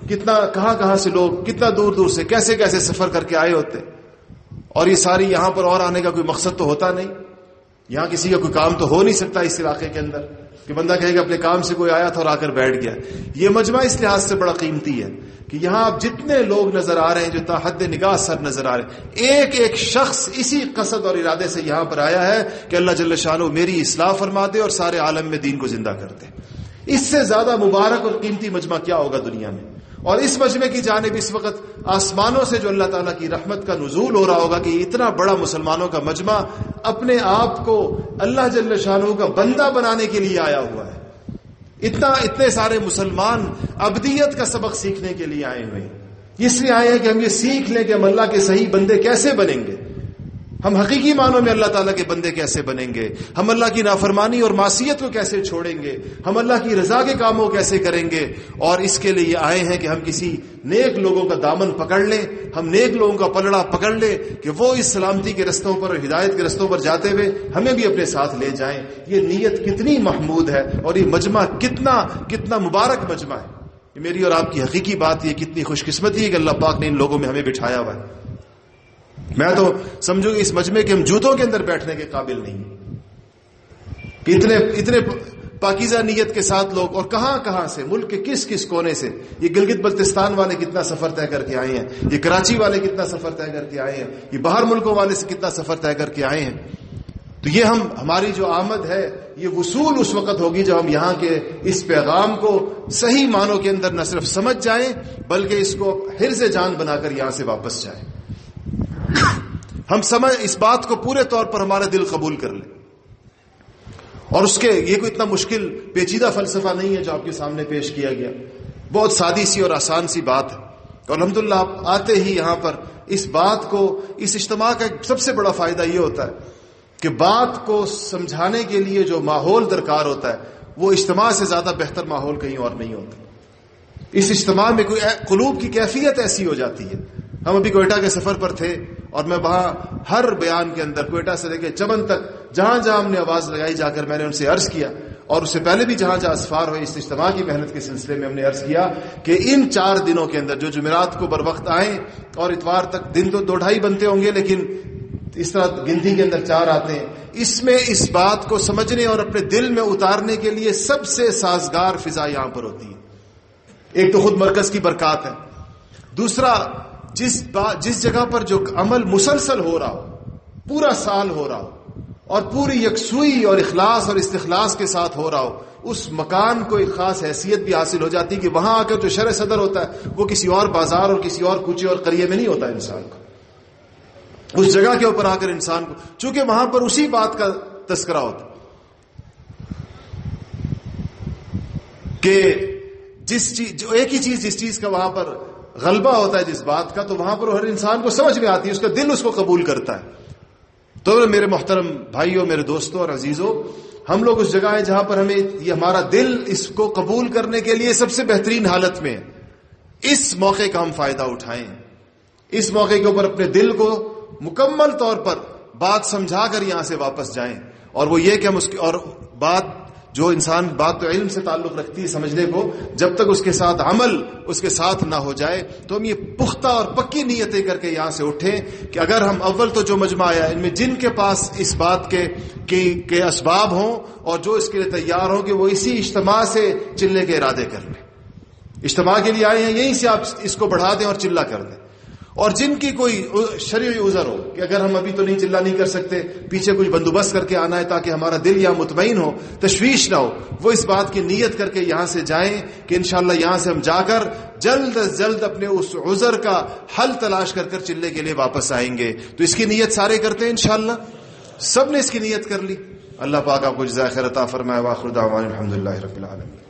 Speaker 1: کتنا کہاں سے لوگ کتنا دور سے کیسے کیسے سفر کر کے آئے ہوتے، اور یہ ساری یہاں پر اور آنے کا کوئی مقصد تو ہوتا نہیں، یہاں کسی کا کوئی کام تو ہو نہیں سکتا اس علاقے کے اندر کہ بندہ کہے گا اپنے کام سے کوئی آیا تھا اور آ کر بیٹھ گیا۔ یہ مجمع اس لحاظ سے بڑا قیمتی ہے کہ یہاں آپ جتنے لوگ نظر آ رہے ہیں، جو تا حد نگاہ سر نظر آ رہے ہیں، ایک ایک شخص اسی قصد اور ارادے سے یہاں پر آیا ہے کہ اللہ جل شانہ میری اصلاح فرما دے اور سارے عالم میں دین کو زندہ کر دے۔ اس سے زیادہ مبارک اور قیمتی مجمع کیا ہوگا دنیا میں؟ اور اس مجمع کی جانب اس وقت آسمانوں سے جو اللہ تعالیٰ کی رحمت کا نزول ہو رہا ہوگا کہ اتنا بڑا مسلمانوں کا مجمع اپنے آپ کو اللہ جل شانہ کا بندہ بنانے کے لیے آیا ہوا ہے۔ اتنے سارے مسلمان ابدیت کا سبق سیکھنے کے لیے آئے ہوئے ہیں، اس لیے آئے ہیں کہ ہم یہ سیکھ لیں کہ ہم اللہ کے صحیح بندے کیسے بنیں گے، ہم حقیقی معنوں میں اللہ تعالیٰ کے بندے کیسے بنیں گے، ہم اللہ کی نافرمانی اور معصیت کو کیسے چھوڑیں گے، ہم اللہ کی رضا کے کاموں کیسے کریں گے۔ اور اس کے لیے آئے ہیں کہ ہم کسی نیک لوگوں کا دامن پکڑ لیں، ہم نیک لوگوں کا پلڑا پکڑ لیں کہ وہ اس سلامتی کے رستوں پر اور ہدایت کے رستوں پر جاتے ہوئے ہمیں بھی اپنے ساتھ لے جائیں۔ یہ نیت کتنی محمود ہے اور یہ مجمع کتنا مبارک مجمع ہے۔ یہ میری اور آپ کی حقیقی بات، یہ کتنی خوش قسمتی ہے کہ اللہ پاک نے ان لوگوں میں ہمیں بٹھایا ہوا ہے۔ میں تو سمجھوں کہ اس مجمع کے ہم جوتوں کے اندر بیٹھنے کے قابل نہیں کہ اتنے پاکیزہ نیت کے ساتھ لوگ، اور کہاں سے، ملک کے کس کونے سے، یہ گلگت بلتستان والے کتنا سفر طے کر کے آئے ہیں، یہ کراچی والے کتنا سفر طے کر کے آئے ہیں، یہ باہر ملکوں والے سے کتنا سفر طے کر کے آئے ہیں۔ تو یہ ہماری جو آمد ہے یہ وصول اس وقت ہوگی جب ہم یہاں کے اس پیغام کو صحیح معنوں کے اندر نہ صرف سمجھ جائیں بلکہ اس کو حرز جان بنا کر یہاں سے واپس جائیں، ہم اس بات کو پورے طور پر ہمارا دل قبول کر لیں۔ اور اس کے یہ کوئی اتنا مشکل پیچیدہ فلسفہ نہیں ہے جو آپ کے سامنے پیش کیا گیا، بہت سادی سی اور آسان سی بات ہے۔ اور الحمدللہ آپ آتے ہی یہاں پر اس بات کو، اس اجتماع کا سب سے بڑا فائدہ یہ ہوتا ہے کہ بات کو سمجھانے کے لیے جو ماحول درکار ہوتا ہے وہ اجتماع سے زیادہ بہتر ماحول کہیں اور نہیں ہوتا. اس اجتماع میں کوئی قلوب کی کیفیت ایسی ہو جاتی ہے. ہم ابھی کوئٹہ کے سفر پر تھے اور میں وہاں ہر بیان کے اندر کوئٹہ سے لے کے چمن تک جہاں جہاں ہم نے آواز لگائی جا کر میں نے ان سے عرض کیا، اور اس سے پہلے بھی جہاں جہاں اسفار ہوئے اس اجتماع کی محنت کے سلسلے میں ہم نے عرض کیا کہ ان 4 دنوں کے اندر جو جمعرات کو بر وقت آئیں اور اتوار تک، دن تو 2-2.5 بنتے ہوں گے لیکن اس طرح گنتی کے اندر 4 آتے ہیں، اس میں اس بات کو سمجھنے اور اپنے دل میں اتارنے کے لیے سب سے سازگار فضا یہاں پر ہوتی ہے. ایک تو خود مرکز کی برکات ہے، دوسرا جس جگہ پر جو عمل مسلسل ہو رہا ہو، پورا سال ہو رہا ہو اور پوری یکسوئی اور اخلاص اور استخلاص کے ساتھ ہو رہا ہو، اس مکان کو ایک خاص حیثیت بھی حاصل ہو جاتی ہے کہ وہاں آ کر جو شرح صدر ہوتا ہے وہ کسی اور بازار اور کسی اور کوچے اور قریے میں نہیں ہوتا. انسان کو اس جگہ کے اوپر آ کر انسان کو، چونکہ وہاں پر اسی بات کا تذکرہ ہوتا کہ جو ایک ہی چیز، جس چیز کا وہاں پر غلبہ ہوتا ہے جس بات کا، تو وہاں پر ہر انسان کو سمجھ میں آتی ہے، اس کا دل اس کو قبول کرتا ہے. تو میرے محترم بھائیوں، میرے دوستوں اور عزیزوں، ہم لوگ اس جگہ ہیں جہاں پر ہمیں یہ ہمارا دل اس کو قبول کرنے کے لیے سب سے بہترین حالت میں، اس موقع کا ہم فائدہ اٹھائیں. اس موقع کے اوپر اپنے دل کو مکمل طور پر بات سمجھا کر یہاں سے واپس جائیں. اور وہ یہ کہ ہم اس کی، اور بات جو انسان بات تو علم سے تعلق رکھتی ہے سمجھنے کو، جب تک اس کے ساتھ عمل اس کے ساتھ نہ ہو جائے تو ہم یہ پختہ اور پکی نیتیں کر کے یہاں سے اٹھیں کہ اگر ہم اول تو جو مجمع آیا ان میں جن کے پاس اس بات کے اسباب ہوں اور جو اس کے لیے تیار ہوں کہ وہ اسی اجتماع سے چلنے کے ارادے کر لیں. اجتماع کے لیے آئے ہیں، یہیں سے آپ اس کو بڑھا دیں اور چلا کر دیں. اور جن کی کوئی شرعی عذر ہو کہ اگر ہم ابھی تو نہیں چلا نہیں کر سکتے، پیچھے کچھ بندوبست کر کے آنا ہے تاکہ ہمارا دل یہاں مطمئن ہو، تشویش نہ ہو، وہ اس بات کی نیت کر کے یہاں سے جائیں کہ انشاءاللہ یہاں سے ہم جا کر جلد از جلد اپنے اس عذر کا حل تلاش کر چلنے کے لیے واپس آئیں گے. تو اس کی نیت سارے کرتے ہیں انشاءاللہ، سب نے اس کی نیت کر لی. اللہ پاک آپ کو جزائے خیر عطا فرمائے. واخر دعوانا الحمدللہ رب العالمین.